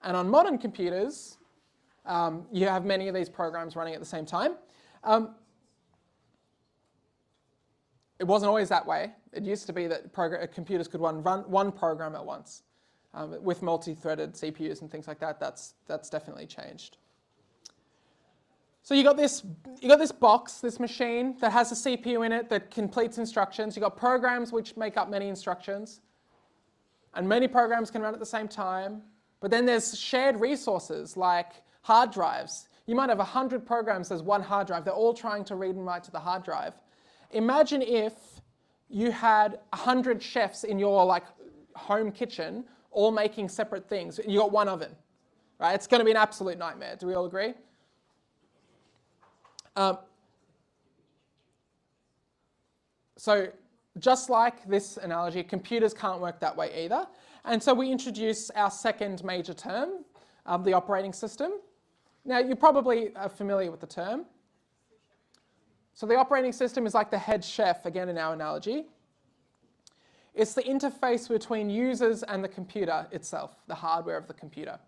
And on modern computers, you have many of these programs running at the same time. It wasn't always that way. It used to be that computers could run one program at once. With multi-threaded CPUs and things like that, that's definitely changed. So you got this box, this machine that has a CPU in it that completes instructions. You've got programs which make up many instructions. And many programs can run at the same time. But then there's shared resources like hard drives. You might have 100 programs as one hard drive. They're all trying to read and write to the hard drive. Imagine if you had 100 chefs in your home kitchen all making separate things. You got one oven, right? It's going to be an absolute nightmare. Do we all agree? So just like this analogy, computers can't work that way either. And so we introduce our second major term, the operating system. Now, you probably are familiar with the term. So the operating system is like the head chef, again in our analogy. It's the interface between users and the computer itself, the hardware of the computer.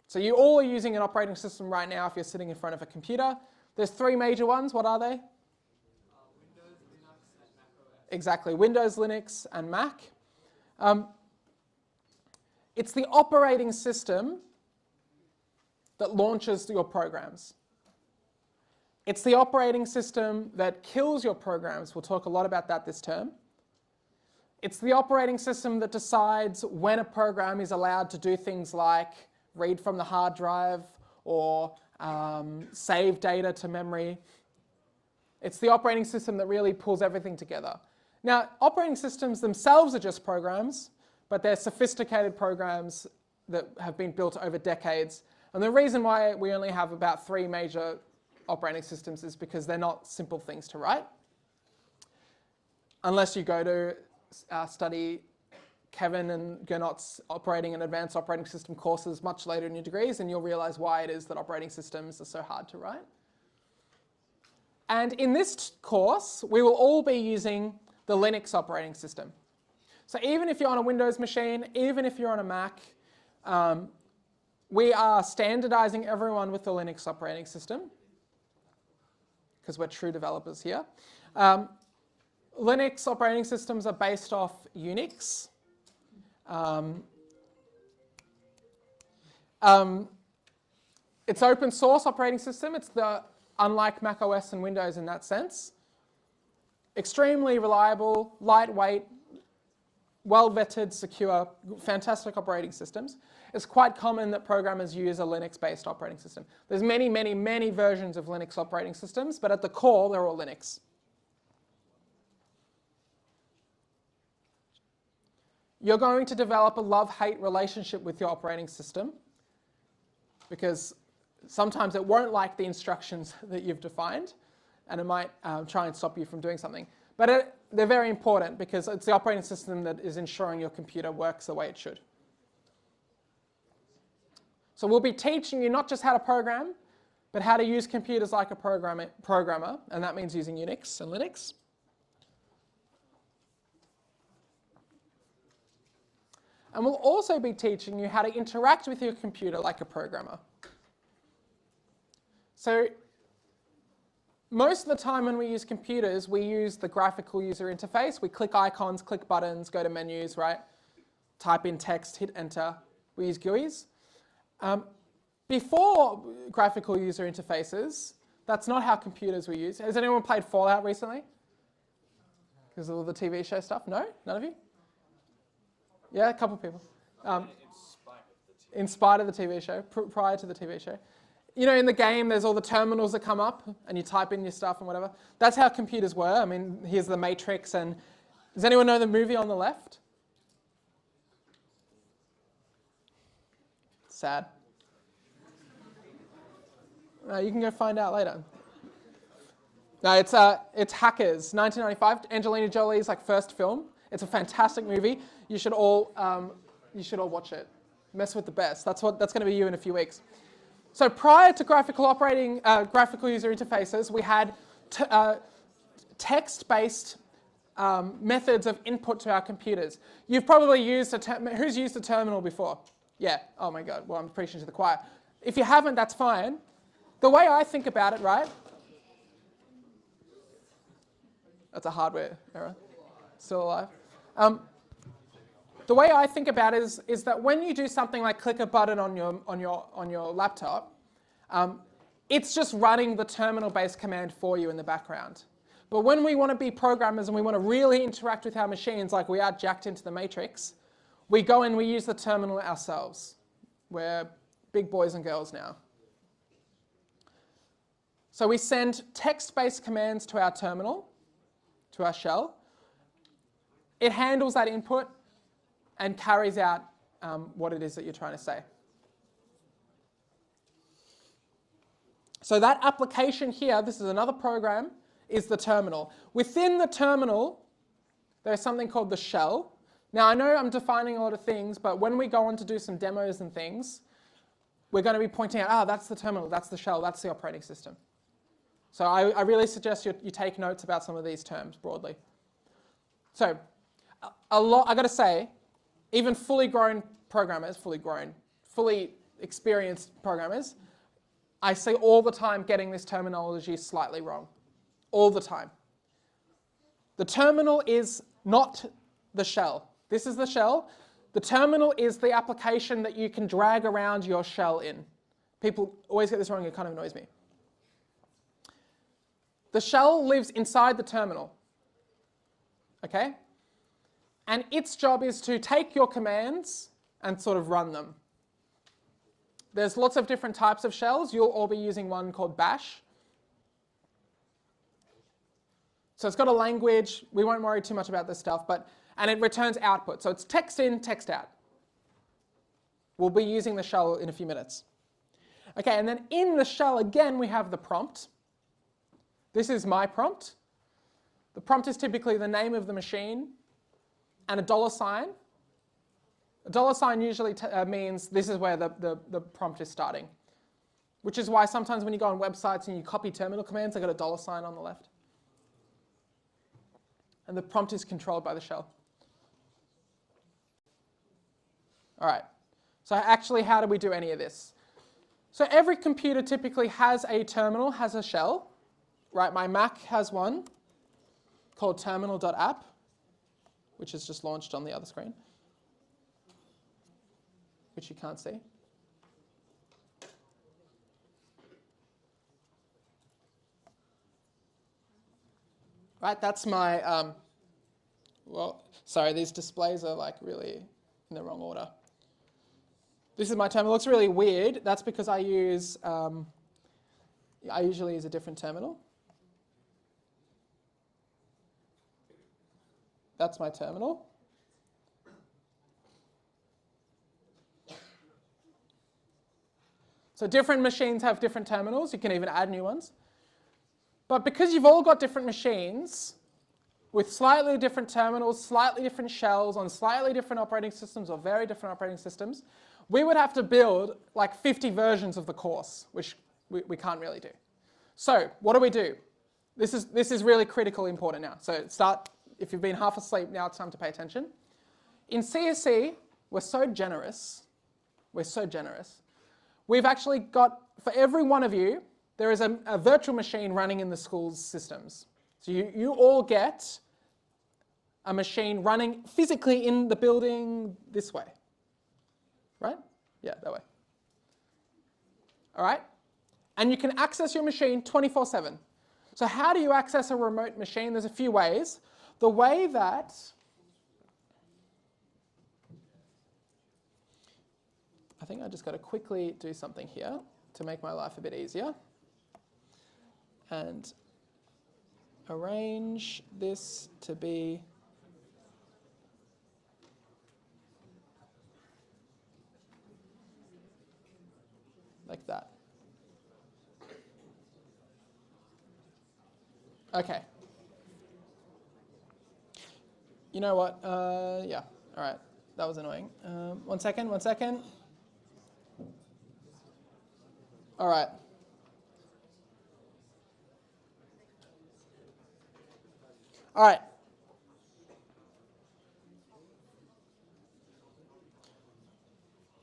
So you all are using an operating system right now if you're sitting in front of a computer. There's three major ones. What are they? Windows, Linux, and Mac OS. Exactly, Windows, Linux, and Mac. It's the operating system that launches your programs. It's the operating system that kills your programs. We'll talk a lot about that this term. It's the operating system that decides when a program is allowed to do things like read from the hard drive or save data to memory. It's the operating system that really pulls everything together. Now, operating systems themselves are just programs, but they're sophisticated programs that have been built over decades. And the reason why we only have about 3 major operating systems is because they're not simple things to write. Unless you go to study Kevin and Gernot's operating and advanced operating system courses much later in your degrees, and you'll realize why it is that operating systems are so hard to write. And in this course, we will all be using the Linux operating system. So even if you're on a Windows machine, even if you're on a Mac, we are standardizing everyone with the Linux operating system because we're true developers here. Linux operating systems are based off UNIX. It's open source operating system. It's unlike Mac OS and Windows in that sense. Extremely reliable, lightweight, well-vetted, secure, fantastic operating systems. It's quite common that programmers use a Linux-based operating system. There's many, many, many versions of Linux operating systems, but at the core, they're all Linux. You're going to develop a love-hate relationship with your operating system because sometimes it won't like the instructions that you've defined and it might try and stop you from doing something. But they're very important because it's the operating system that is ensuring your computer works the way it should. So we'll be teaching you not just how to program, but how to use computers like a programmer, and that means using UNIX and Linux. And we'll also be teaching you how to interact with your computer like a programmer. So most of the time when we use computers, we use the graphical user interface. We click icons, click buttons, go to menus, right? Type in text, hit enter. We use GUIs. Before graphical user interfaces, that's not how computers were used. Has anyone played Fallout recently? Because of all the TV show stuff? No? None of you? Yeah, a couple of people. In spite of the TV show, prior to the TV show. You know, in the game, there's all the terminals that come up, and you type in your stuff and whatever. That's how computers were. I mean, here's the Matrix, and does anyone know the movie on the left? Sad. You can go find out later. No, it's Hackers, 1995. Angelina Jolie's first film. It's a fantastic movie. You should all watch it. Mess with the best. That's going to be you in a few weeks. So prior to graphical user interfaces, we had text-based methods of input to our computers. You've probably used who's used a terminal before? Yeah. Oh my God. Well, I'm preaching to the choir. If you haven't, that's fine. The way I think about it, right? That's a hardware error. Still alive. The way I think about it is that when you do something like click a button on your laptop, it's just running the terminal-based command for you in the background. But when we want to be programmers and we want to really interact with our machines like we are jacked into the Matrix, we go and we use the terminal ourselves. We're big boys and girls now. So we send text-based commands to our terminal, to our shell. It handles that input and carries out what it is that you're trying to say. So that application here, this is another program, is the terminal. Within the terminal, there's something called the shell. Now I know I'm defining a lot of things, but when we go on to do some demos and things, we're going to be pointing out, that's the terminal, that's the shell, that's the operating system. So I really suggest you take notes about some of these terms broadly. So I got to say, even fully grown programmers, fully experienced programmers, I see all the time getting this terminology slightly wrong. All the time. The terminal is not the shell. This is the shell. The terminal is the application that you can drag around your shell in. People always get this wrong, it kind of annoys me. The shell lives inside the terminal, okay? And its job is to take your commands and sort of run them. There's lots of different types of shells. You'll all be using one called bash. So it's got a language. We won't worry too much about this stuff, and it returns output. So it's text in, text out. We'll be using the shell in a few minutes. Okay, and then in the shell, again, we have the prompt. This is my prompt. The prompt is typically the name of the machine and a $sign. A $sign usually means this is where the prompt is starting, which is why sometimes when you go on websites and you copy terminal commands, they've got a $sign on the left. And the prompt is controlled by the shell. All right, so actually how do we do any of this? So every computer typically has a terminal, has a shell. Right, my Mac has one called terminal.app, which is just launched on the other screen, which you can't see. Right, that's my, well, sorry, these displays are really in the wrong order. This is my terminal. It looks really weird. That's because I usually use a different terminal. That's my terminal. So different machines have different terminals. You can even add new ones. But because you've all got different machines with slightly different terminals, slightly different shells on slightly different operating systems or very different operating systems, we would have to build 50 versions of the course, which we can't really do. So what do? This is really critical important now. So if you've been half asleep, now it's time to pay attention. In CSE, we're so generous. We've actually got, for every one of you, there is a virtual machine running in the school's systems. So you all get a machine running physically in the building this way. Right? Yeah, that way. All right? And you can access your machine 24/7. So how do you access a remote machine? There's a few ways. The way that I think I just got to quickly do something here to make my life a bit easier. And arrange this to be like that. Okay. You know what? Yeah. All right. That was annoying. One second. All right. All right.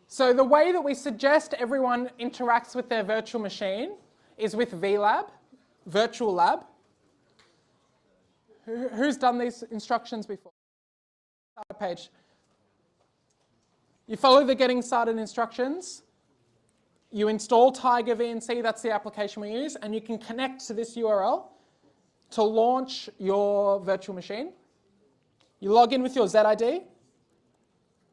So the way that we suggest everyone interacts with their virtual machine is with VLAB, virtual lab. Who's done these instructions before? Page. You follow the getting started instructions. You install TigerVNC, that's the application we use, and you can connect to this URL to launch your virtual machine. You log in with your ZID.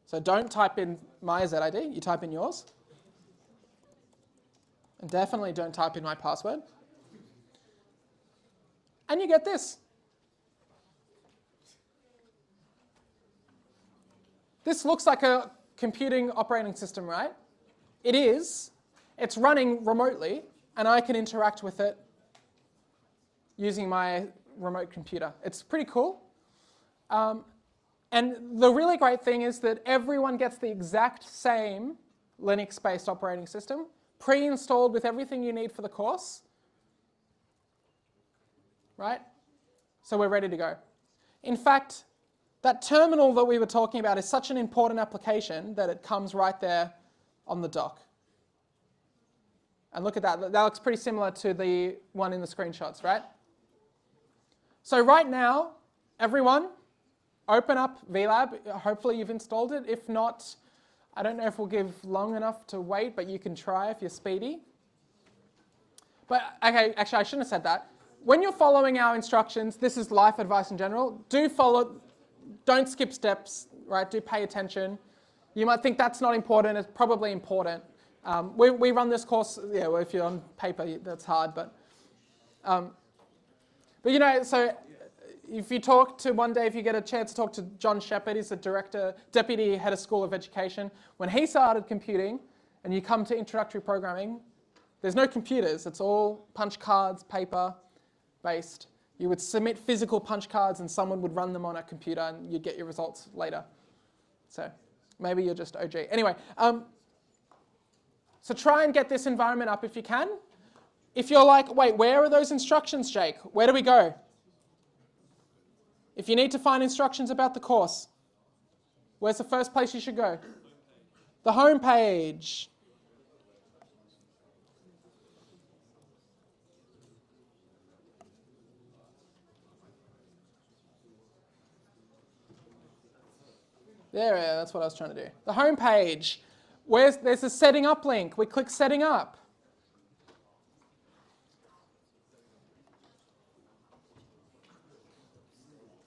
So don't type in my ZID, you type in yours. And definitely don't type in my password. And you get this. This looks like a computing operating system, right? It is. It's running remotely, and I can interact with it using my remote computer. It's pretty cool. And the really great thing is that everyone gets the exact same Linux-based operating system, pre-installed with everything you need for the course. Right? So we're ready to go. In fact, that terminal that we were talking about is such an important application that it comes right there on the dock. And look at that. That looks pretty similar to the one in the screenshots, right? So right now, everyone, open up VLAB. Hopefully you've installed it. If not, I don't know if we'll give long enough to wait, but you can try if you're speedy. But okay, actually I shouldn't have said that. When you're following our instructions, this is life advice in general, do follow, don't skip steps, right? Do pay attention. You might think that's not important, it's probably important. We run this course, yeah, well, if you're on paper, that's hard, but you know, so if you talk to one day, if you get a chance to talk to John Shepherd, he's the deputy head of School of Education. When he started computing, and you come to introductory programming, there's no computers. It's all punch cards, paper based. You would submit physical punch cards, and someone would run them on a computer, and you'd get your results later. So maybe you're just OG. Anyway, so try and get this environment up if you can. If you're like, wait, where are those instructions, Jake? Where do we go? If you need to find instructions about the course, where's the first place you should go? The home page. There, yeah, that's what I was trying to do. The home page. There's a setting up link. We click setting up.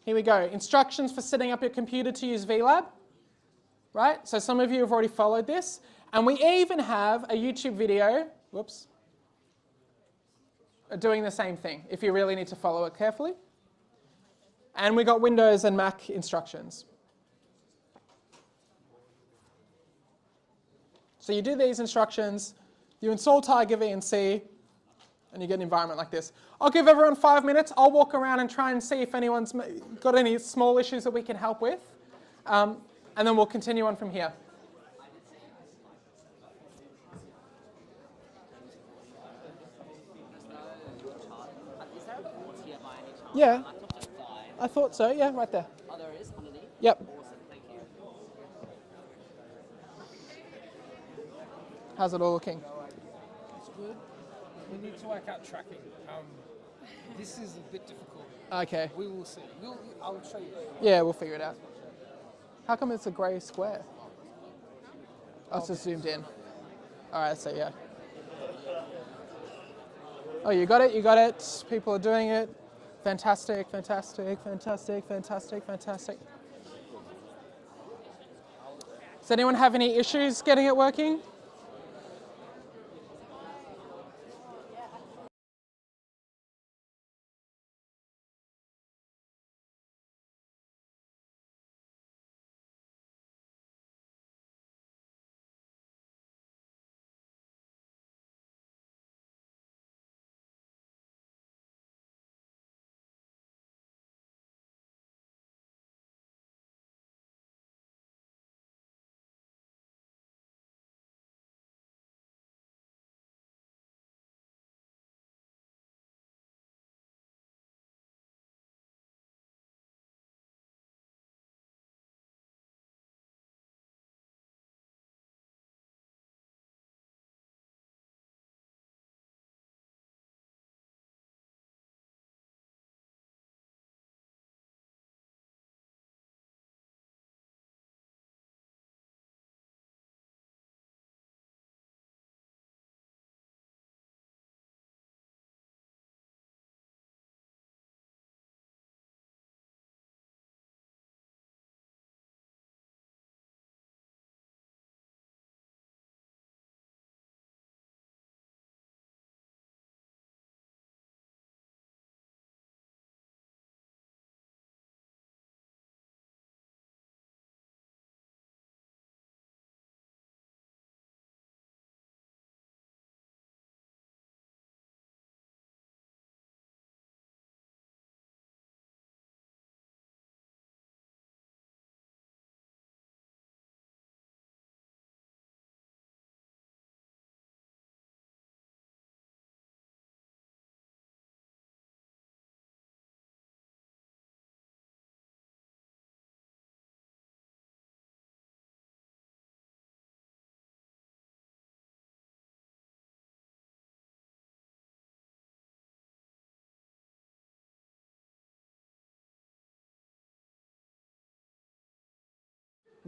Here we go. Instructions for setting up your computer to use VLAB. Right? So some of you have already followed this. And we even have a YouTube video, whoops, doing the same thing, if you really need to follow it carefully. And we got Windows and Mac instructions. So you do these instructions, you install TigerVNC, and you get an environment like this. I'll give everyone 5 minutes. I'll walk around and try and see if anyone's got any small issues that we can help with. And then we'll continue on from here. Yeah, Laptop to 5. I thought so. Yeah, right there. Oh, there it is underneath? Yep. Awesome, thank you. How's it all looking? It's good. We need to work out tracking. This is a bit difficult. Okay. We will see. I'll show you. Yeah, we'll figure it out. How come it's a grey square? Oh, it's just zoomed in. All right, so yeah. Oh, you got it, you got it. People are doing it. Fantastic, fantastic, fantastic, fantastic, fantastic. Does anyone have any issues getting it working?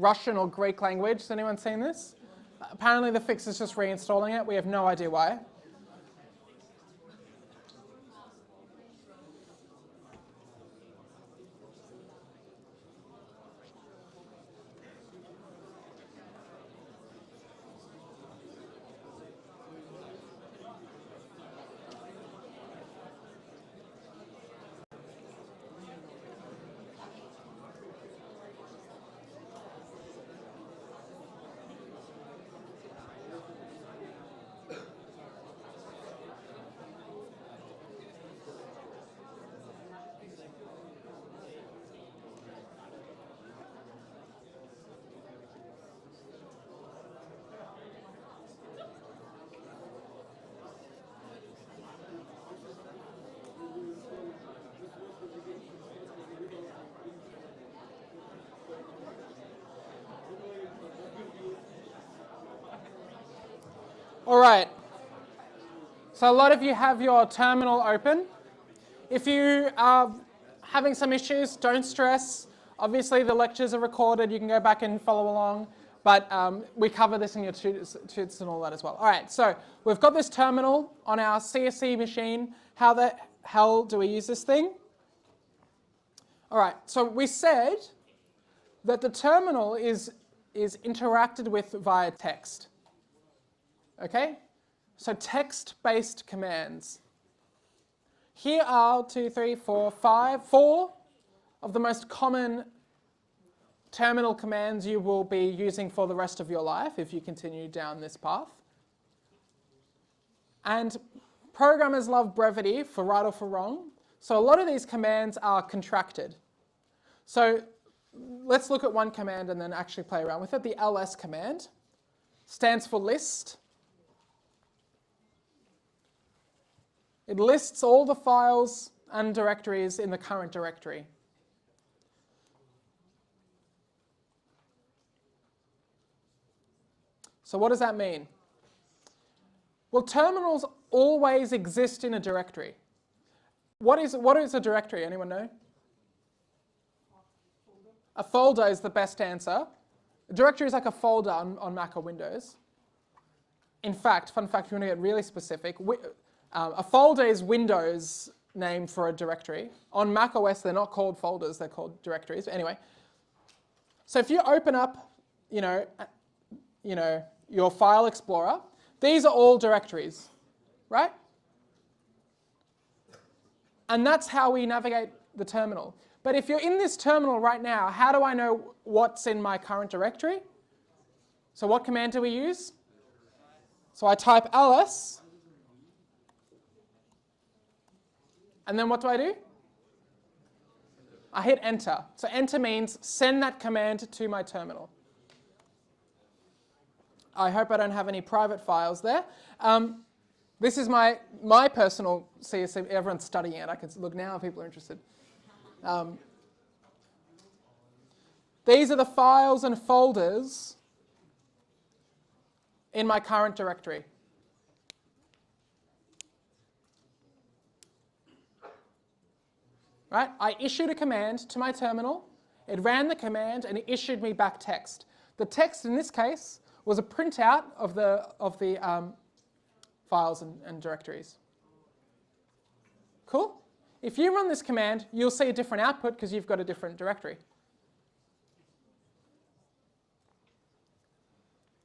Russian or Greek language. Has anyone seen this? Apparently the fix is just reinstalling it. We have no idea why. All right. So a lot of you have your terminal open. If you are having some issues, don't stress. Obviously the lectures are recorded. You can go back and follow along. But we cover this in your tutors and all that as well. All right, so we've got this terminal on our CSC machine. How the hell do we use this thing? All right, so we said that the terminal is interacted with via text. Okay? So text-based commands. Here are 4 of the most common terminal commands you will be using for the rest of your life if you continue down this path. And programmers love brevity, for right or for wrong. So a lot of these commands are contracted. So let's look at one command and then actually play around with it. The ls command stands for list. It lists all the files and directories in the current directory. So what does that mean? Well, terminals always exist in a directory. What is a directory? Anyone know? A folder is the best answer. A directory is like a folder on Mac or Windows. In fact, fun fact, if you want to get really specific, a folder is Windows name for a directory. On Mac OS, they're not called folders, they're called directories. But anyway, so if you open up, your file explorer, these are all directories, right? And that's how we navigate the terminal. But if you're in this terminal right now, how do I know what's in my current directory? So what command do we use? So I type ls, and then what do? I hit enter. So enter means send that command to my terminal. I hope I don't have any private files there. This is my personal CSV. Everyone's studying it. I can look now if people are interested. These are the files and folders in my current directory. Right? I issued a command to my terminal. It ran the command and it issued me back text. The text in this case was a printout of the files and directories. Cool? If you run this command, you'll see a different output because you've got a different directory.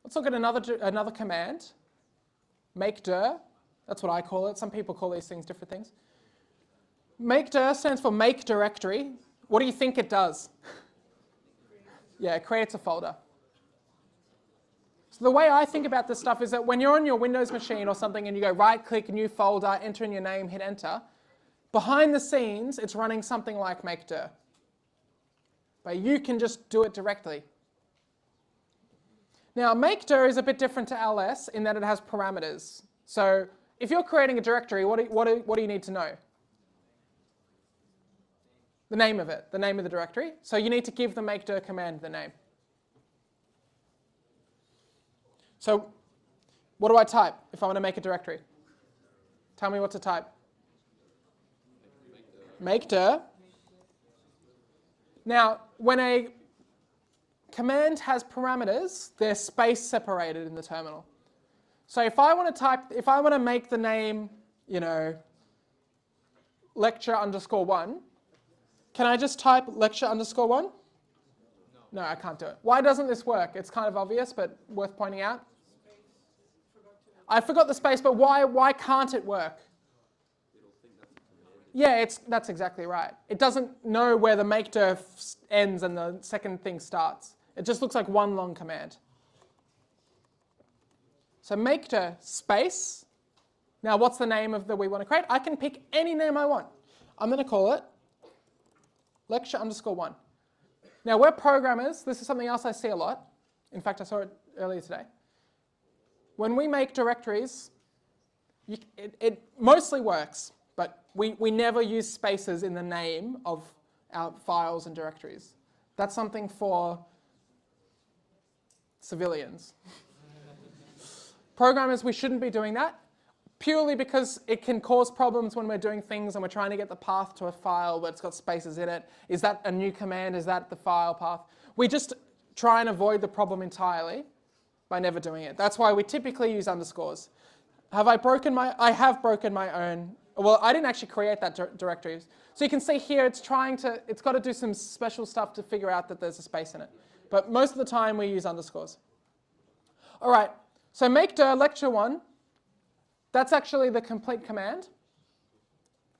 Let's look at another command. Make dir. That's what I call it. Some people call these things different things. Make dir stands for make directory. What do you think it does? Yeah, it creates a folder. So the way I think about this stuff is that when you're on your Windows machine or something and you go right-click, new folder, enter in your name, hit enter, behind the scenes, it's running something like make dir. But you can just do it directly. Now, make dir is a bit different to ls in that it has parameters. So if you're creating a directory, what do you need to know? The name of it, the name of the directory. So you need to give the make dir command the name. So what do I type if I want to make a directory? Tell me what to type. Make dir. Now, when a command has parameters, they're space separated in the terminal. So if I want to make the name, lecture_1, can I just type lecture_1? No, I can't do it. Why doesn't this work? It's kind of obvious, but worth pointing out. I forgot the space, but why can't it work? Yeah, that's exactly right. It doesn't know where the make dir ends and the second thing starts. It just looks like one long command. So make dir space. Now what's the name of that we want to create? I can pick any name I want. I'm going to call it lecture_1. Now we're programmers. This is something else I see a lot. In fact, I saw it earlier today. When we make directories, it mostly works, but we never use spaces in the name of our files and directories. That's something for civilians. Programmers, we shouldn't be doing that, purely because it can cause problems when we're doing things and we're trying to get the path to a file where it's got spaces in it. Is that a new command? Is that the file path? We just try and avoid the problem entirely by never doing it. That's why we typically use underscores. I have broken my own. Well, I didn't actually create that directory. So you can see here it's got to do some special stuff to figure out that there's a space in it. But most of the time we use underscores. All right, so make dir lecture_1, that's actually the complete command.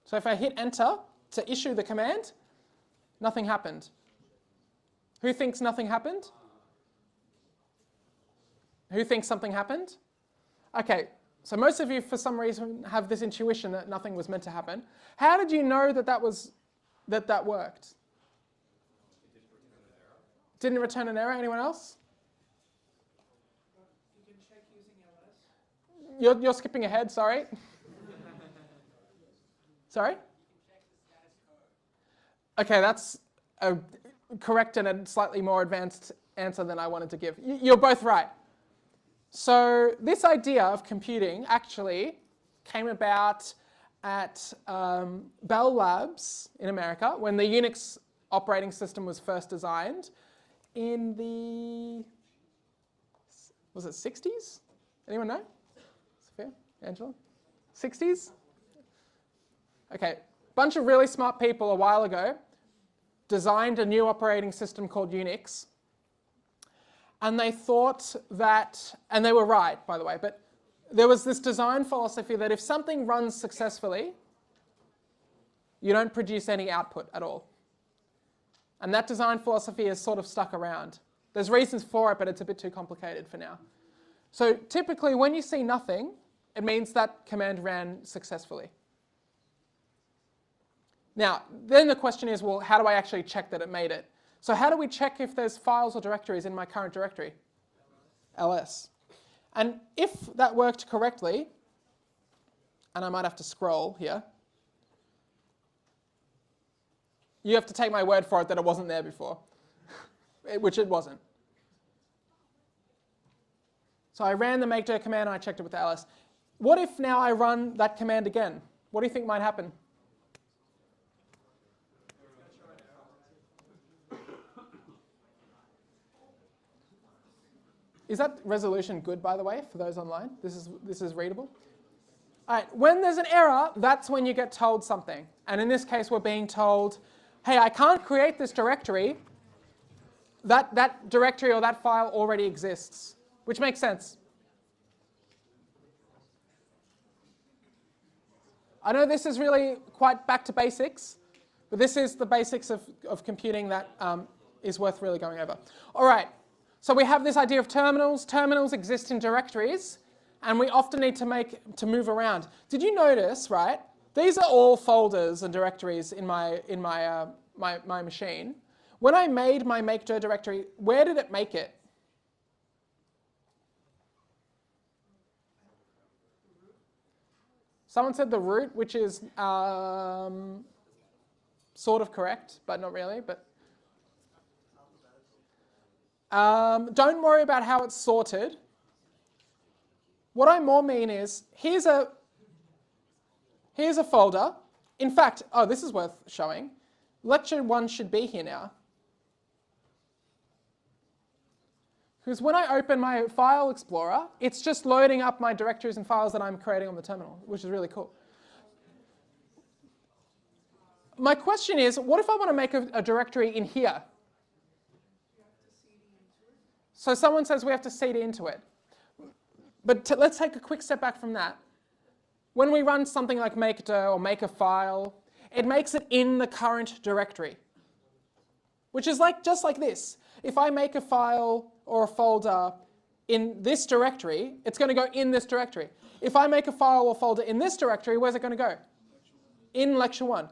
So if I hit enter to issue the command, nothing happened. Who thinks nothing happened? Who thinks something happened? Okay, so most of you for some reason have this intuition that nothing was meant to happen. How did you know that that worked? Didn't return an error? Anyone else? You can check using ls. You're skipping ahead, sorry. Sorry? Okay, that's a correct and a slightly more advanced answer than I wanted to give. You're both right. So this idea of computing actually came about at Bell Labs in America when the UNIX operating system was first designed in the, was it 60s? Anyone know? Sophia? Angela? 60s? Okay, bunch of really smart people a while ago designed a new operating system called UNIX. And they thought that, and they were right, by the way, but there was this design philosophy that if something runs successfully, you don't produce any output at all. And that design philosophy is sort of stuck around. There's reasons for it, but it's a bit too complicated for now. So typically when you see nothing, it means that command ran successfully. Now, then the question is, well, how do I actually check that it made it? So how do we check if there's files or directories in my current directory? ls. And if that worked correctly, and I might have to scroll here, you have to take my word for it that it wasn't there before, which it wasn't. So I ran the makedir command and I checked it with ls. What if now I run that command again? What do you think might happen? Is that resolution good, by the way, for those online? This is readable? All right, when there's an error, that's when you get told something. And in this case, we're being told, hey, I can't create this directory. That directory or that file already exists, which makes sense. I know this is really quite back to basics, but this is the basics of computing that is worth really going over. All right. So we have this idea of terminals. Terminals exist in directories, and we often need to move around. Did you notice, right? These are all folders and directories in my machine. When I made my makedir directory, where did it make it? Someone said the root, which is sort of correct, but not really. But don't worry about how it's sorted. What I more mean is, here's a folder. In fact, oh, this is worth showing. Lecture 1 should be here now. Because when I open my file explorer, it's just loading up my directories and files that I'm creating on the terminal, which is really cool. My question is, what if I want to make a directory in here? So someone says we have to cd into it. But let's take a quick step back from that. When we run something like makedir or make a file, it makes it in the current directory, which is just like this. If I make a file or a folder in this directory, it's going to go in this directory. If I make a file or folder in this directory, where's it going to go? In lecture 1.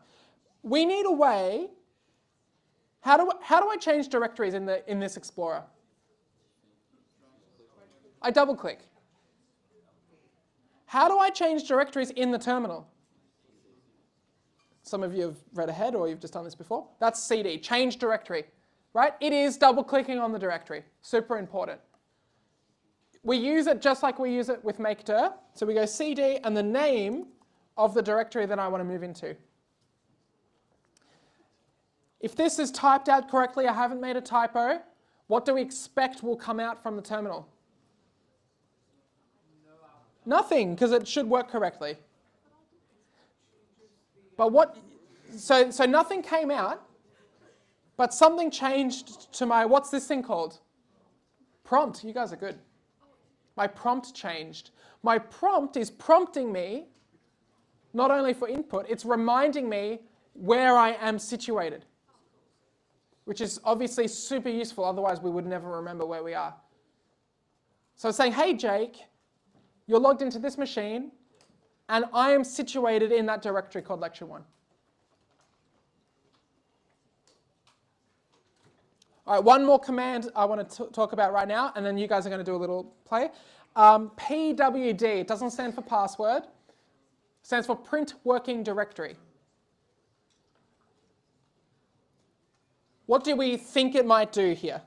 We need a way. How do I change directories in this explorer? I double click. How do I change directories in the terminal? Some of you have read ahead or you've just done this before. That's cd, change directory, right? It is double clicking on the directory, super important. We use it just like we use it with makedir. So we go cd and the name of the directory that I want to move into. If this is typed out correctly, I haven't made a typo, what do we expect will come out from the terminal? Nothing, because it should work correctly. But so nothing came out, but something changed to my, what's this thing called? Prompt. You guys are good. My prompt changed. My prompt is prompting me, not only for input, it's reminding me where I am situated, which is obviously super useful, otherwise we would never remember where we are. So it's saying, hey Jake, you're logged into this machine, and I am situated in that directory called lecture 1. All right, one more command I want to talk about right now, and then you guys are going to do a little play. PWD, it doesn't stand for password. It stands for print working directory. What do we think it might do here?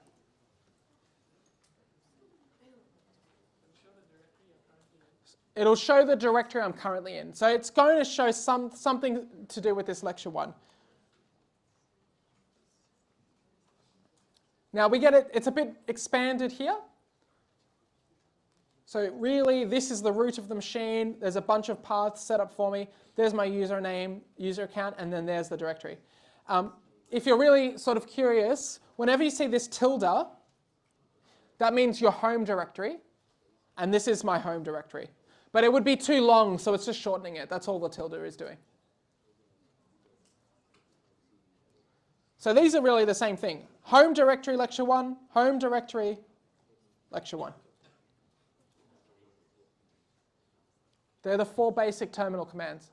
It'll show the directory I'm currently in. So it's going to show something to do with this lecture 1. Now we get it, it's a bit expanded here. So really, this is the root of the machine. There's a bunch of paths set up for me. There's my username, user account, and then there's the directory. If you're really sort of curious, whenever you see this tilde, that means your home directory, and this is my home directory. But it would be too long, so it's just shortening it. That's all the tilde is doing. So these are really the same thing. Home directory lecture 1, home directory lecture 1. They're the 4 basic terminal commands.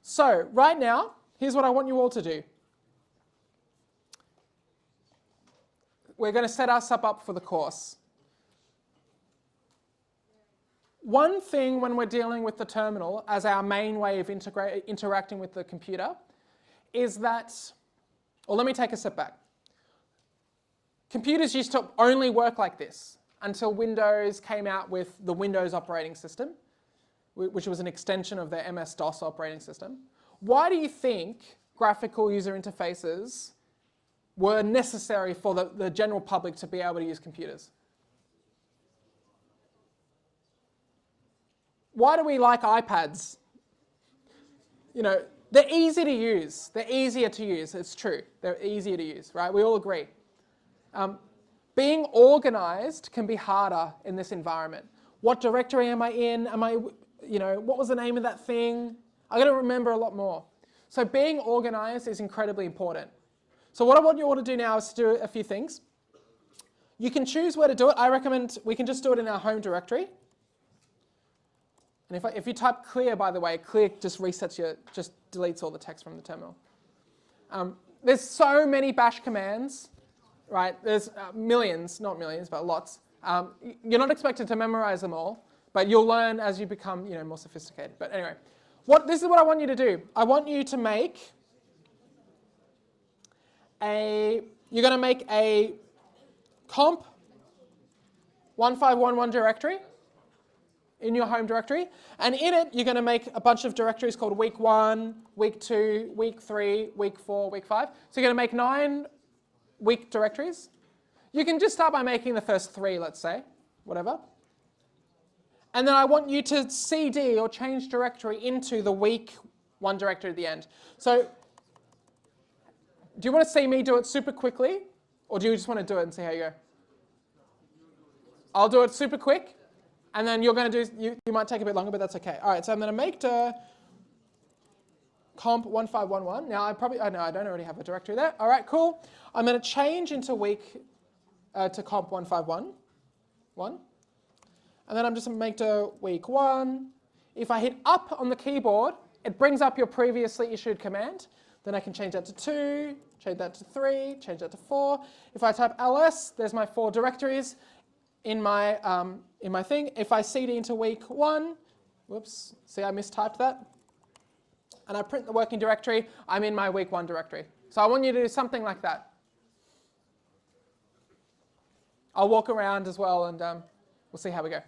So right now, here's what I want you all to do. We're going to set ourselves up for the course. One thing when we're dealing with the terminal as our main way of interacting with the computer is that, or let me take a step back. Computers used to only work like this until Windows came out with the Windows operating system, which was an extension of their MS-DOS operating system. Why do you think graphical user interfaces were necessary for the general public to be able to use computers? Why do we like iPads? You know, they're easy to use. They're easier to use. It's true. They're easier to use, right? We all agree. Being organized can be harder in this environment. What directory am I in? What was the name of that thing? I got to remember a lot more. So being organized is incredibly important. So what I want you all to do now is to do a few things. You can choose where to do it. I recommend we can just do it in our home directory. And if you type clear, by the way, clear just deletes all the text from the terminal. There's so many bash commands, right? There's millions, not millions, but lots. You're not expected to memorize them all, but you'll learn as you become more sophisticated. But anyway, this is what I want you to do. I want you to make you're going to make a COMP1511 directory in your home directory, and in it you're going to make a bunch of directories called week 1, week 2, week 3, week 4, week 5. So you're going to make 9 week directories. You can just start by making the first 3, let's say, whatever. And then I want you to cd or change directory into the week 1 directory at the end. So do you want to see me do it super quickly, or do you just want to do it and see how you go? I'll do it super quick. And then you're going to do, you might take a bit longer, but that's okay. All right, so I'm going to make the COMP1511. Now I don't already have a directory there. All right, cool. I'm going to change into to COMP1511. And then I'm just going to make the week 1. If I hit up on the keyboard, it brings up your previously issued command. Then I can change that to 2, change that to 3, change that to 4. If I type ls, there's my 4 directories in my thing. If I cd into week 1, whoops, see I mistyped that, and I print the working directory, I'm in my week 1 directory. So I want you to do something like that. I'll walk around as well, and we'll see how we go.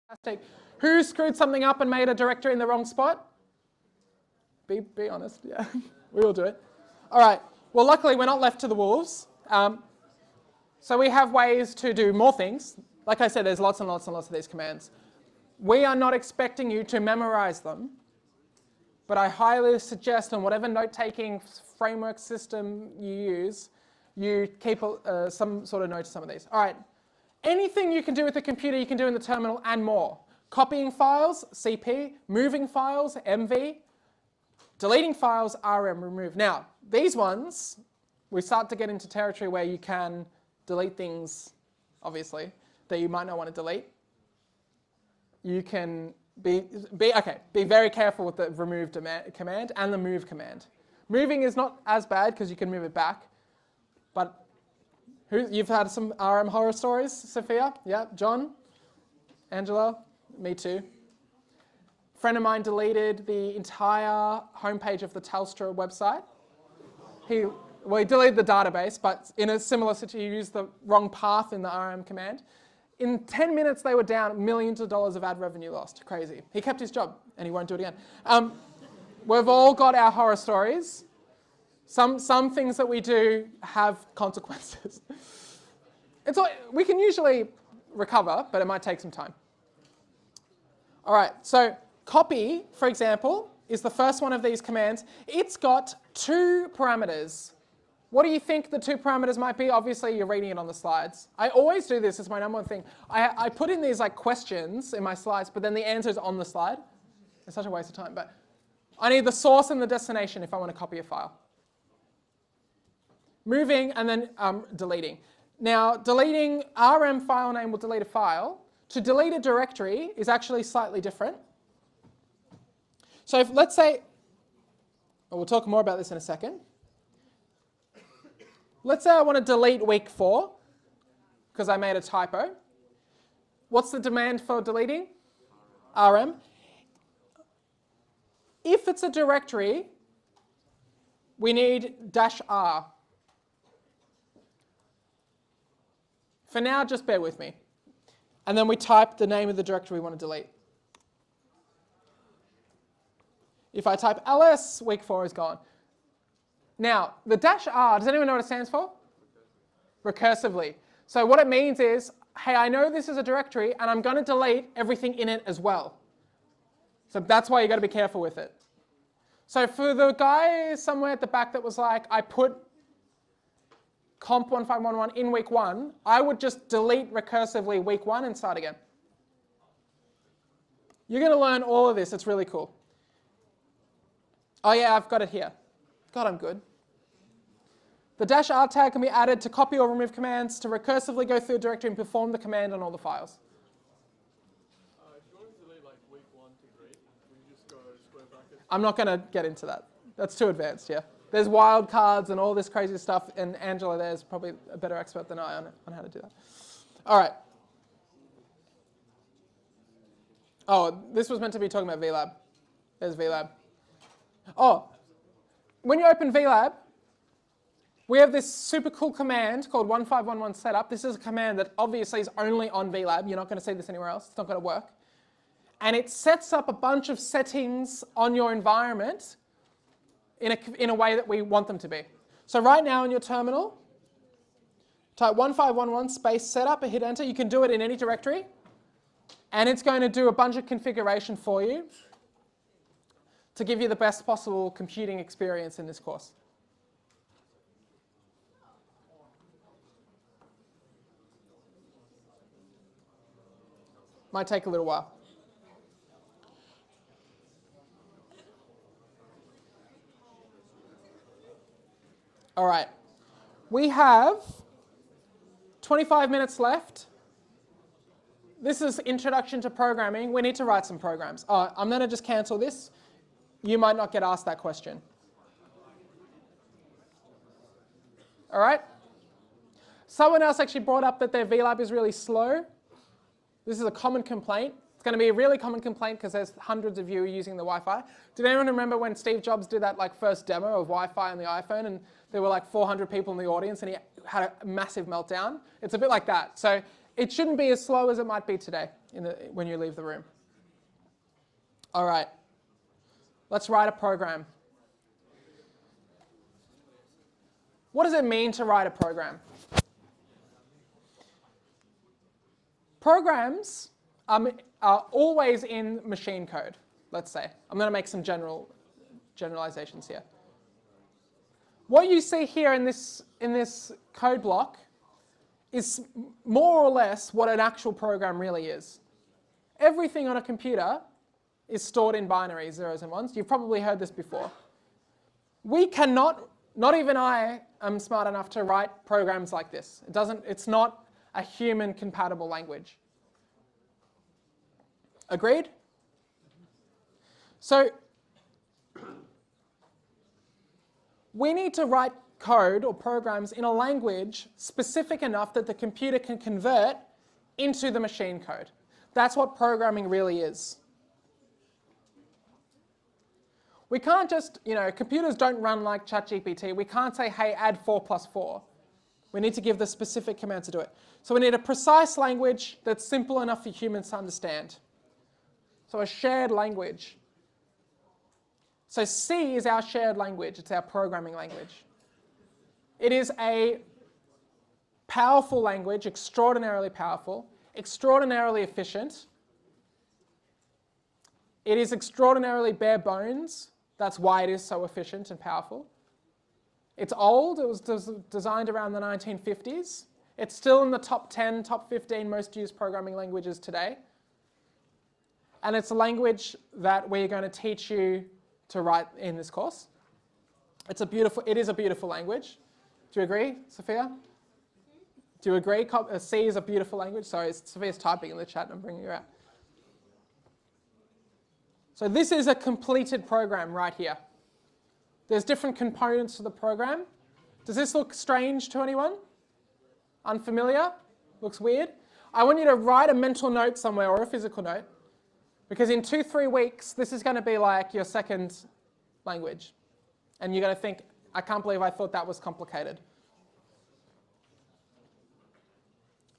Fantastic. Who screwed something up and made a directory in the wrong spot? Be honest, yeah. We all do it. All right. Well, luckily, we're not left to the wolves. So we have ways to do more things. Like I said, there's lots and lots and lots of these commands. We are not expecting you to memorize them, but I highly suggest on whatever note-taking framework system you use, you keep some sort of note to some of these. All right. Anything you can do with the computer, you can do in the terminal and more. Copying files, CP, moving files, MV, deleting files, RM, remove. Now, these ones, we start to get into territory where you can delete things, obviously, that you might not want to delete. You can be very careful with the remove command and the move command. Moving is not as bad because you can move it back, but you've had some RM horror stories, Sophia? Yeah, John? Angela? Me too. A friend of mine deleted the entire homepage of the Telstra website. He deleted the database, but in a similar situation, he used the wrong path in the RM command. In 10 minutes, they were down millions of dollars of ad revenue lost. Crazy. He kept his job, and he won't do it again. We've all got our horror stories. Some things that we do have consequences. We can usually recover, but it might take some time. All right, so copy, for example, is the first one of these commands. It's got 2 parameters. What do you think the 2 parameters might be? Obviously, you're reading it on the slides. I always do this. It's my number one thing. I put in these like questions in my slides, but then the answer is on the slide. It's such a waste of time. But I need the source and the destination if I want to copy a file. Moving and then deleting. Now, deleting RM file name will delete a file. To delete a directory is actually slightly different. So let's say, we'll talk more about this in a second. Let's say I want to delete week 4 because I made a typo. What's the demand for deleting? RM. If it's a directory, we need -R. For now, just bear with me. And then we type the name of the directory we want to delete. If I type ls, week 4 is gone. Now, the -R, does anyone know what it stands for? Recursively. So what it means is, hey, I know this is a directory, and I'm going to delete everything in it as well. So that's why you've got to be careful with it. So for the guy somewhere at the back that was like, I put COMP1511 in week 1, I would just delete recursively week 1 and start again. You're going to learn all of this. It's really cool. Oh yeah, I've got it here. God, I'm good. The -R tag can be added to copy or remove commands to recursively go through a directory and perform the command on all the files. If you want to delete like week 1 to 3, we just go square brackets. I'm not going to get into that. That's too advanced, yeah. There's wildcards and all this crazy stuff, and Angela there is probably a better expert than I on how to do that. All right. Oh, this was meant to be talking about VLAB. There's VLAB. Oh, when you open VLAB, we have this super cool command called 1511 setup. This is a command that obviously is only on VLAB. You're not going to see this anywhere else. It's not going to work. And it sets up a bunch of settings on your environment in a way that we want them to be. So right now in your terminal, type 1511 space setup and hit enter. You can do it in any directory. And it's going to do a bunch of configuration for you to give you the best possible computing experience in this course. Might take a little while. All right. We have 25 minutes left. This is Introduction to Programming. We need to write some programs. I'm going to just cancel this. You might not get asked that question. All right? Someone else actually brought up that their VLAB is really slow. This is a common complaint. It's going to be a really common complaint because there's hundreds of you using the Wi-Fi. Did anyone remember when Steve Jobs did that first demo of Wi-Fi on the iPhone and there were 400 people in the audience and he had a massive meltdown? It's a bit like that. So it shouldn't be as slow as it might be today. when you leave the room. All right, let's write a program. What does it mean to write a program? Programs are always in machine code, let's say. I'm going to make some generalizations here. What you see here in this code block is more or less what an actual program really is. Everything on a computer is stored in binaries, zeros and ones. You've probably heard this before. We cannot, not even I am smart enough to write programs like this. It's not a human compatible language. Agreed? So we need to write code or programs in a language specific enough that the computer can convert into the machine code. That's what programming really is. We can't just, computers don't run like ChatGPT. We can't say, hey, add 4 plus 4. We need to give the specific command to do it. So we need a precise language that's simple enough for humans to understand. So a shared language. So C is our shared language. It's our programming language. It is a powerful language, extraordinarily powerful, extraordinarily efficient. It is extraordinarily bare bones. That's why it is so efficient and powerful. It's old. It was designed around the 1950s. It's still in the top 10, top 15 most used programming languages today. And it's a language that we're going to teach you to write in this course. It is a beautiful language. Do you agree, Sophia? Do you agree? C is a beautiful language. Sorry, Sophia's typing in the chat and I'm bringing her out. So this is a completed program right here. There's different components to the program. Does this look strange to anyone? Unfamiliar? Looks weird? I want you to write a mental note somewhere or a physical note, because in 2-3 weeks, this is going to be like your second language. And you're going to think, I can't believe I thought that was complicated.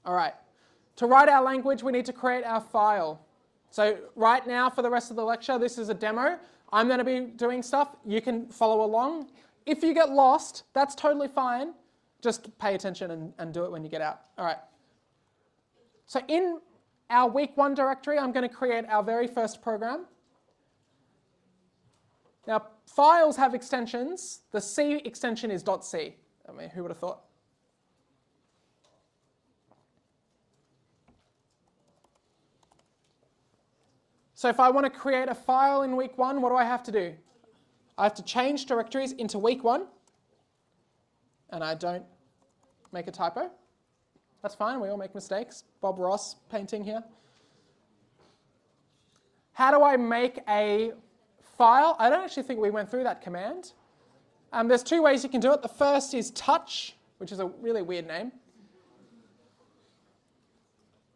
All right. To write our language, we need to create our file. So right now, for the rest of the lecture, this is a demo. I'm going to be doing stuff. You can follow along. If you get lost, that's totally fine. Just pay attention and do it when you get out. All right. So in our week 1 directory, I'm going to create our very first program. Now, files have extensions. The C extension is .c. I mean, who would have thought? So if I want to create a file in week 1, what do I have to do? I have to change directories into week 1. And I don't make a typo. That's fine, we all make mistakes. Bob Ross painting here. How do I make a file? I don't actually think we went through that command. There's 2 ways you can do it. The first is touch, which is a really weird name.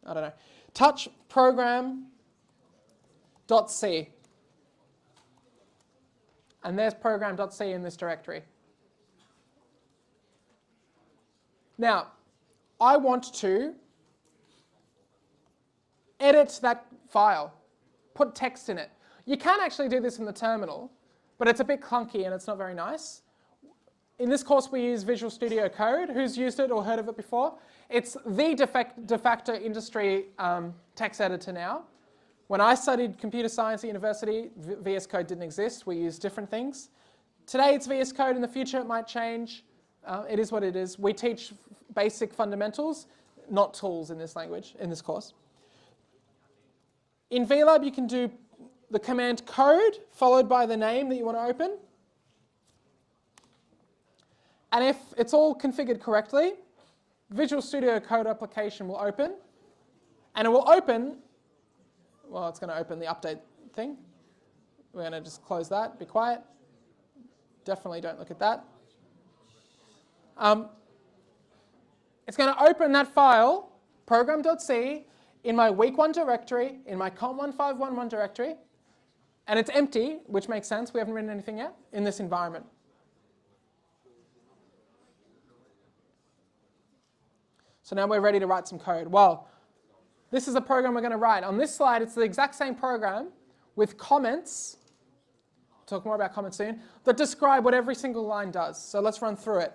I don't know. Touch program .c. And there's program.c in this directory. Now, I want to edit that file, put text in it. You can actually do this in the terminal, but it's a bit clunky and it's not very nice. In this course, we use Visual Studio Code. Who's used it or heard of it before? It's the de facto industry text editor now. When I studied computer science at university, VS Code didn't exist. We used different things. Today it's VS Code. In the future it might change. It is what it is. We teach basic fundamentals, not tools in this language, in this course. In VLAB you can do the command code followed by the name that you want to open. And if it's all configured correctly, Visual Studio Code application will open. And it will open, well, it's going to open the update thing. We're going to just close that, be quiet. Definitely don't look at that. It's going to open that file, program.c, in my week 1 directory, in my COMP1511 directory. And it's empty, which makes sense. We haven't written anything yet in this environment. So now we're ready to write some code. Well, this is the program we're going to write. On this slide, it's the exact same program with comments, talk more about comments soon, that describe what every single line does. So let's run through it.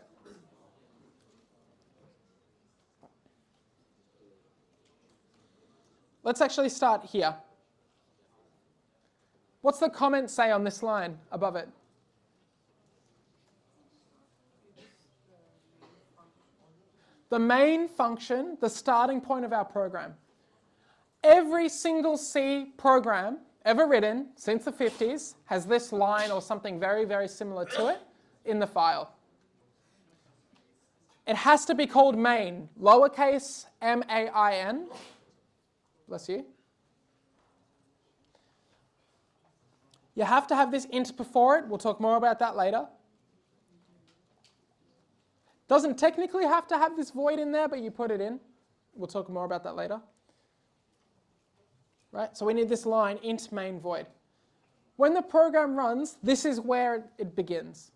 Let's actually start here. What's the comment say on this line above it? The main function, the starting point of our program. Every single C program ever written since the 50s has this line or something very, very similar to it in the file. It has to be called main, lowercase m-a-i-n. Bless you. You have to have this int before it. We'll talk more about that later. Doesn't technically have to have this void in there, but you put it in. We'll talk more about that later. Right? So we need this line, int main void. When the program runs, this is where it begins.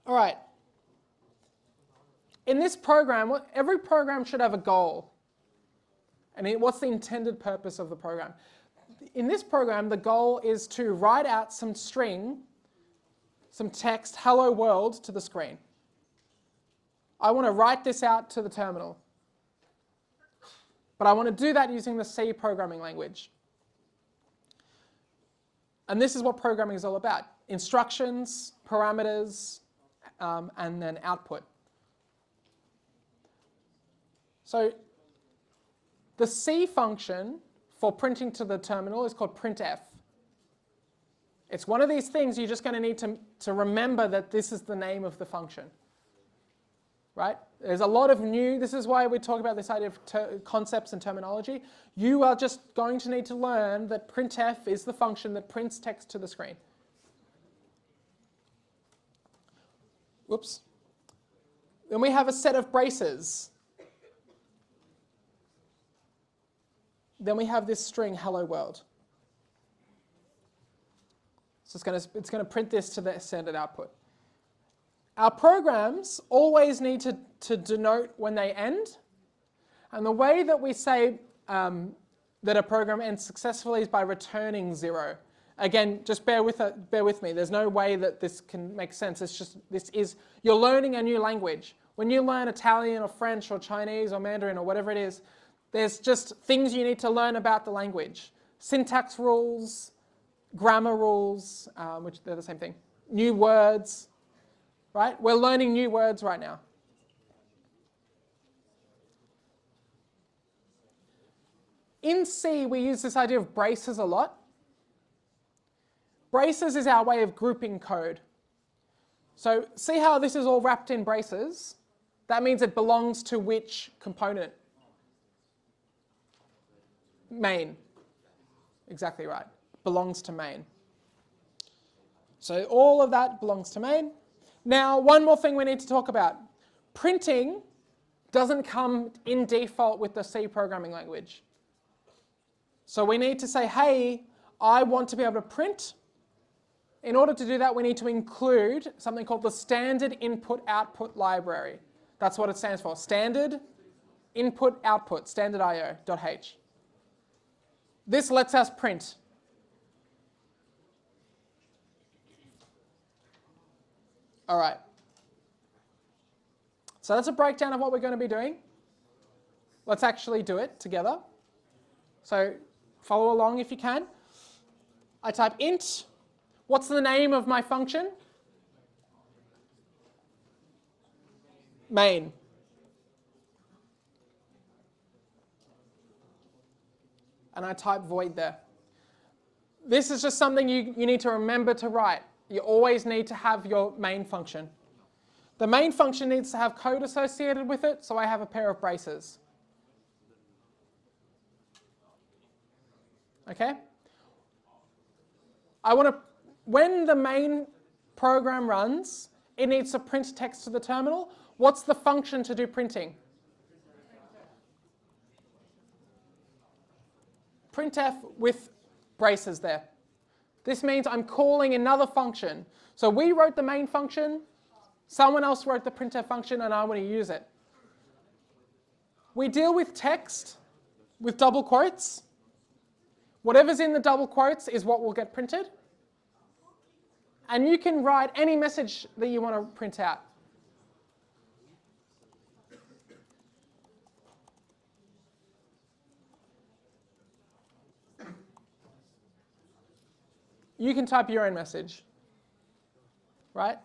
All right. In this program, every program should have a goal. And what's the intended purpose of the program? In this program, the goal is to write out some string, some text, hello world, to the screen. I want to write this out to the terminal. But I want to do that using the C programming language. And this is what programming is all about. Instructions, parameters, and then output. So the C function for printing to the terminal is called printf. It's one of these things you're just going to need to remember that this is the name of the function. Right? There's a lot of this is why we talk about this idea of concepts and terminology. You are just going to need to learn that printf is the function that prints text to the screen. Whoops. Then we have a set of braces. Then we have this string, hello world. So it's going to print this to the standard output. Our programs always need to denote when they end. And the way that we say that a program ends successfully is by returning 0. Again, just bear with me. There's no way that this can make sense. It's just, you're learning a new language. When you learn Italian or French or Chinese or Mandarin or whatever it is, there's just things you need to learn about the language. Syntax rules, grammar rules, which they're the same thing. New words, right? We're learning new words right now. In C, we use this idea of braces a lot. Braces is our way of grouping code. So see how this is all wrapped in braces? That means it belongs to which component? Main. Exactly right. Belongs to main. So all of that belongs to main. Now, one more thing we need to talk about. Printing doesn't come in default with the C programming language. So we need to say, hey, I want to be able to print. In order to do that, we need to include something called the standard input-output library. That's what it stands for. Standard input-output, standard IO.h. This lets us print. All right. So that's a breakdown of what we're going to be doing. Let's actually do it together. So follow along if you can. I type int. What's the name of my function? Main. And I type void there. This is just something you need to remember to write. You always need to have your main function. The main function needs to have code associated with it, so I have a pair of braces. Okay? When the main program runs, it needs to print text to the terminal. What's the function to do printing? Printf with braces there. This means I'm calling another function. So we wrote the main function, Someone else wrote the printf function and I want to use it. We deal with text with double quotes. Whatever's in the double quotes is what will get printed. And you can write any message that you want to print out. You can type your own message, right?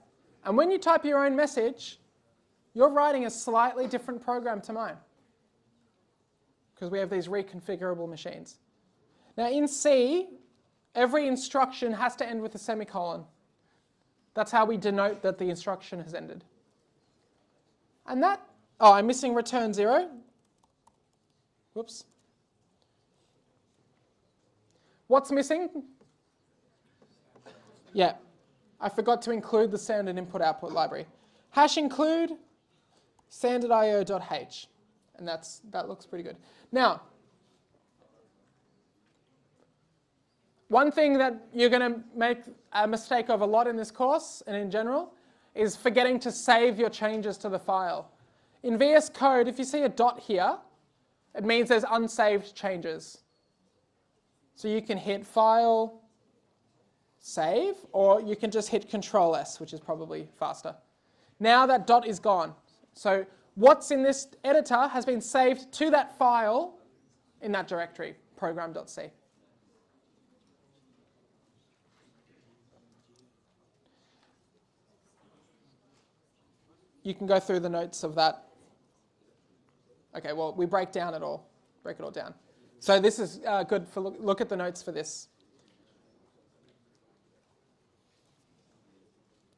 And when you type your own message, you're writing a slightly different program to mine, because we have these reconfigurable machines. Now in C, every instruction has to end with a semicolon. That's how we denote that the instruction has ended. And that, oh, I'm missing return 0. Whoops. What's missing? Yeah, I forgot to include the standard input-output library. Hash include standardIO.h, and that looks pretty good. Now, one thing that you're going to make a mistake of a lot in this course and in general is forgetting to save your changes to the file. In VS Code, if you see a dot here, it means there's unsaved changes. So you can hit File, Save, or you can just hit Control S, which is probably faster. Now that dot is gone. So what's in this editor has been saved to that file in that directory, program.c. You can go through the notes of that. Okay, well, we break it all down. So this is good for look at the notes for this.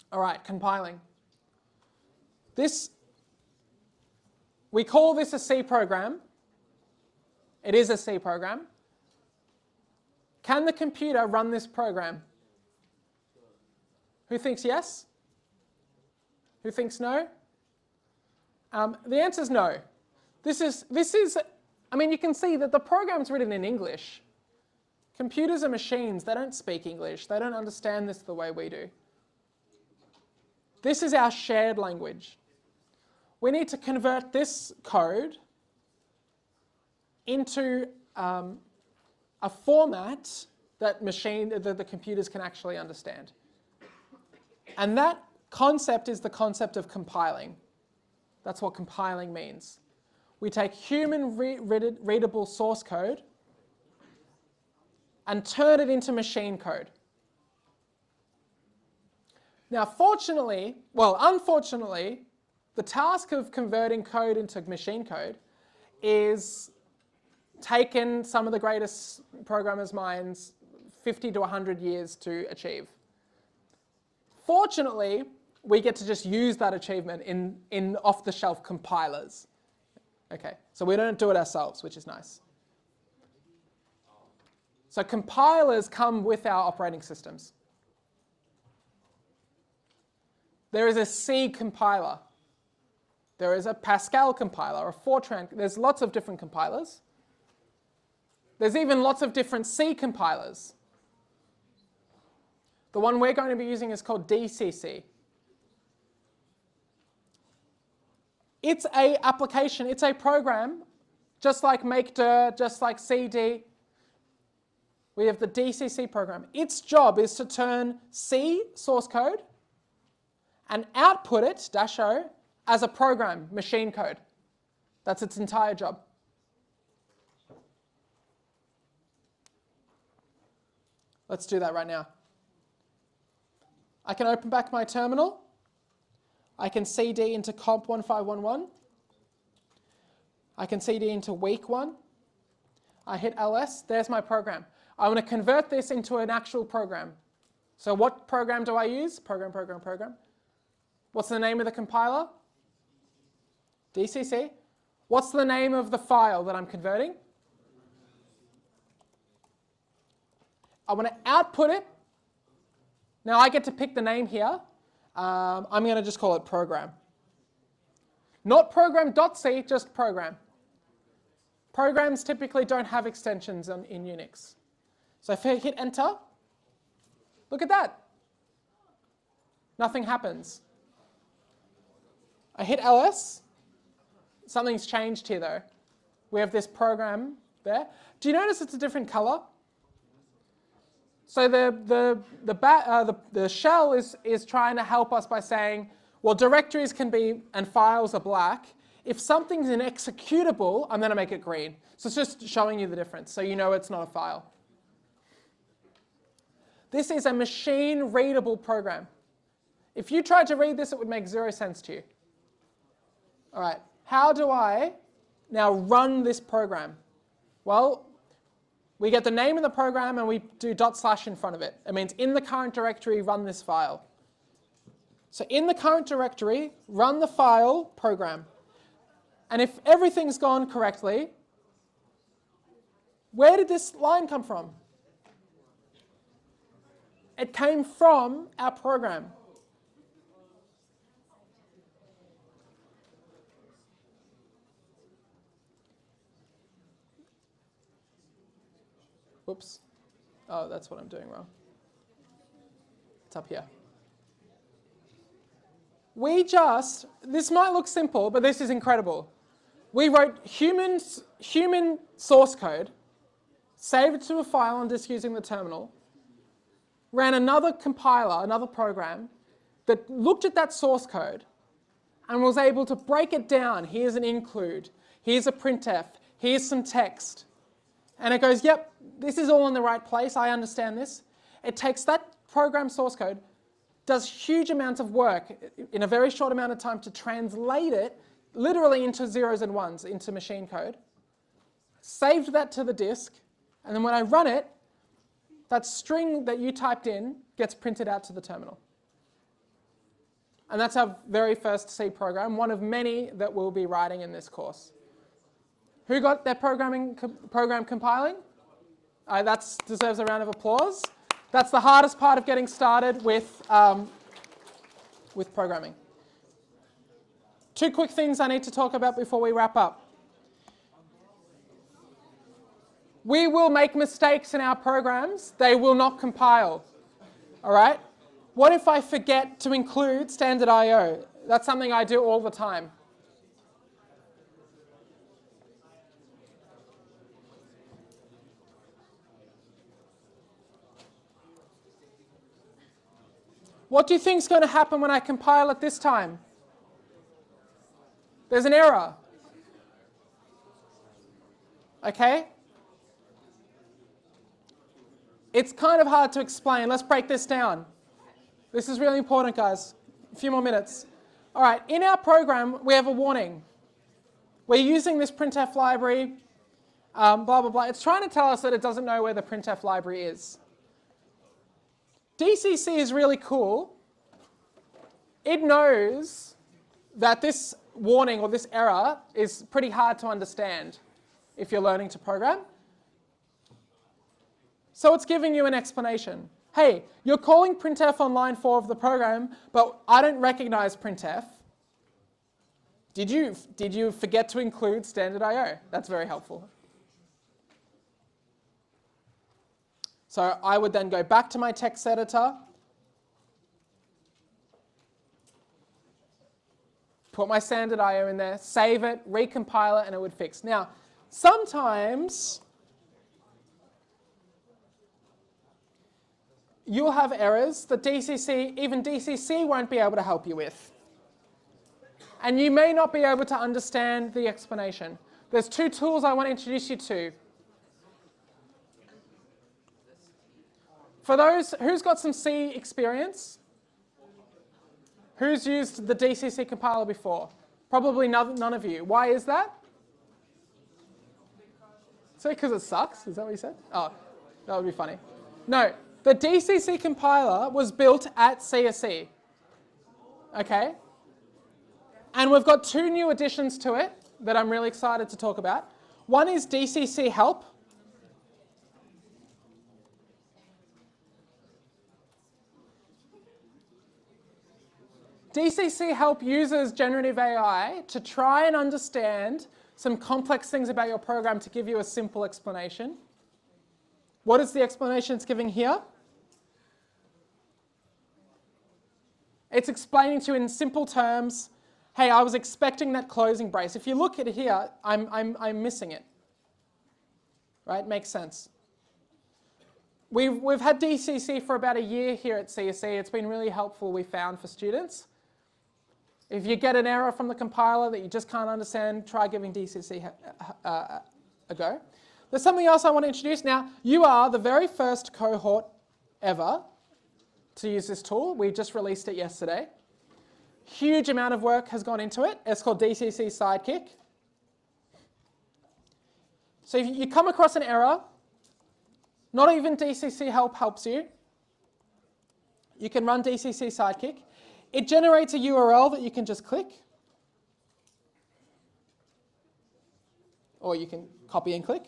All right, compiling. We call this a C program. It is a C program. Can the computer run this program? Who thinks yes? Who thinks no? The answer is no. I mean, you can see that the program's written in English. Computers are machines. They don't speak English. They don't understand this the way we do. This is our shared language. We need to convert this code into a format that the computers can actually understand. And that concept is the concept of compiling. That's what compiling means. We take human readable source code and turn it into machine code. Now, unfortunately, the task of converting code into machine code is taken some of the greatest programmers' minds 50 to 100 years to achieve. Fortunately, we get to just use that achievement in off-the-shelf compilers. Okay, so we don't do it ourselves, which is nice. So compilers come with our operating systems. There is a C compiler. There is a Pascal compiler, a Fortran. There's lots of different compilers. There's even lots of different C compilers. The one we're going to be using is called dcc. It's an application, it's a program, just like makedir, just like cd. We have the dcc program. Its job is to turn C source code and output it, -o, as a program, machine code. That's its entire job. Let's do that right now. I can open back my terminal. I can cd into COMP1511. I can cd into week 1. I hit ls. There's my program. I want to convert this into an actual program. So what program do I use? Program. What's the name of the compiler? dcc. What's the name of the file that I'm converting? I want to output it. Now I get to pick the name here. I'm going to just call it program. Not program.c, just program. Programs typically don't have extensions in Unix. So if I hit enter, look at that. Nothing happens. I hit ls. Something's changed here though. We have this program there. Do you notice it's a different color? So the shell is trying to help us by saying, well, directories can be, and files are black. If something's an executable, I'm going to make it green. So it's just showing you the difference, so you know it's not a file. This is a machine-readable program. If you tried to read this, it would make zero sense to you. All right, how do I now run this program? Well, we get the name of the program and we do // in front of it. It means in the current directory, run this file. So in the current directory, run the file program. And if everything's gone correctly, where did this line come from? It came from our program. Whoops. Oh, that's what I'm doing wrong. It's up here. This might look simple, but this is incredible. We wrote human source code, saved it to a file on disk using the terminal, ran another compiler, another program, that looked at that source code and was able to break it down. Here's an include, here's a printf, here's some text. And it goes, yep, this is all in the right place, I understand this. It takes that program source code, does huge amounts of work in a very short amount of time to translate it literally into zeros and ones, into machine code, saved that to the disk, and then when I run it, that string that you typed in gets printed out to the terminal. And that's our very first C program, one of many that we'll be writing in this course. Who got their program compiling? That deserves a round of applause. That's the hardest part of getting started with programming. Two quick things I need to talk about before we wrap up. We will make mistakes in our programs. They will not compile. All right? What if I forget to include standard I/O? That's something I do all the time. What do you think is going to happen when I compile it this time? There's an error. Okay? It's kind of hard to explain. Let's break this down. This is really important, guys. A few more minutes. All right, in our program, we have a warning. We're using this printf library, blah, blah, blah. It's trying to tell us that it doesn't know where the printf library is. DCC is really cool. It knows that this warning or this error is pretty hard to understand if you're learning to program. So it's giving you an explanation. Hey, you're calling printf on line 4 of the program, but I don't recognize printf. Did you forget to include standard I/O? That's very helpful. So I would then go back to my text editor, put my standard I/O in there, save it, recompile it, and it would fix. Now, sometimes you'll have errors that even DCC won't be able to help you with. And you may not be able to understand the explanation. There's two tools I want to introduce you to. For those, who's got some C experience? Who's used the DCC compiler before? Probably none of you. Why is that? So because it sucks? Is that what you said? Oh, that would be funny. No, the DCC compiler was built at CSE. Okay? And we've got two new additions to it that I'm really excited to talk about. One is dcc-help. dcc-help uses generative AI to try and understand some complex things about your program to give you a simple explanation. What is the explanation it's giving here? It's explaining to you in simple terms, hey, I was expecting that closing brace. If you look at here, I'm missing it. Right? Makes sense. We've had DCC for about a year here at CSE. It's been really helpful, we found, for students. If you get an error from the compiler that you just can't understand, try giving DCC a go. There's something else I want to introduce. Now, you are the very first cohort ever to use this tool. We just released it yesterday. Huge amount of work has gone into it. It's called dcc-sidekick. So if you come across an error, not even dcc-help helps you. You can run dcc-sidekick. It generates a URL that you can just click. Or you can copy and click.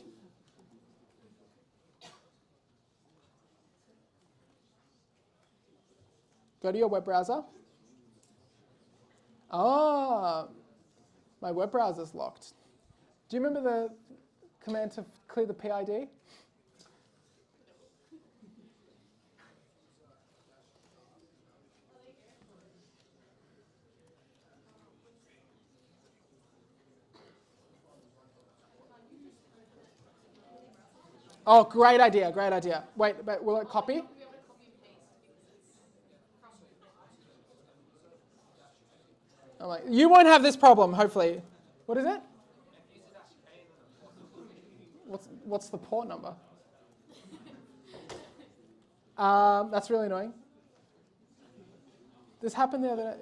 Go to your web browser. Ah, my web browser's locked. Do you remember the command to clear the PID? Oh, great idea, great idea. Wait, will it copy? I'm like, you won't have this problem, hopefully. What is it? What's the port number? That's really annoying. This happened the other day.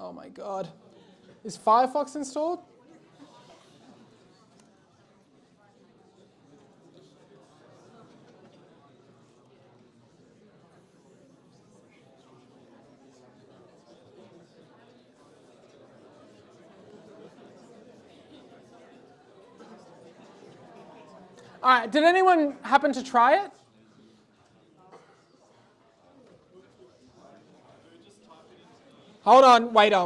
Oh my God. Is Firefox installed? All right, did anyone happen to try it? Hold on, wait. I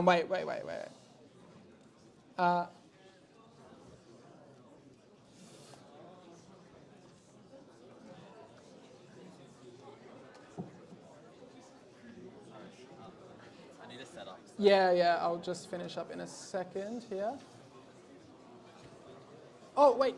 need a setup. Yeah, I'll just finish up in a second here. Oh, wait.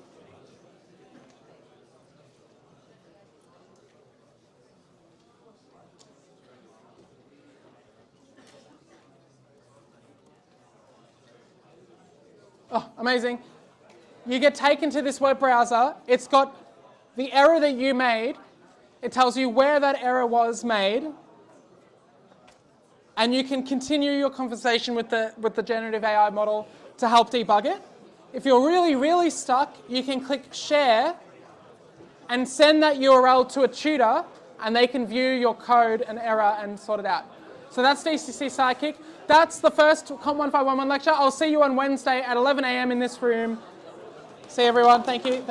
Oh, amazing. You get taken to this web browser. It's got the error that you made. It tells you where that error was made. And you can continue your conversation with the generative AI model to help debug it. If you're really, really stuck, you can click share and send that URL to a tutor, and they can view your code and error and sort it out. So that's dcc-sidekick. That's the first COMP1511 lecture. I'll see you on Wednesday at 11 a.m. in this room. See everyone. Thank you.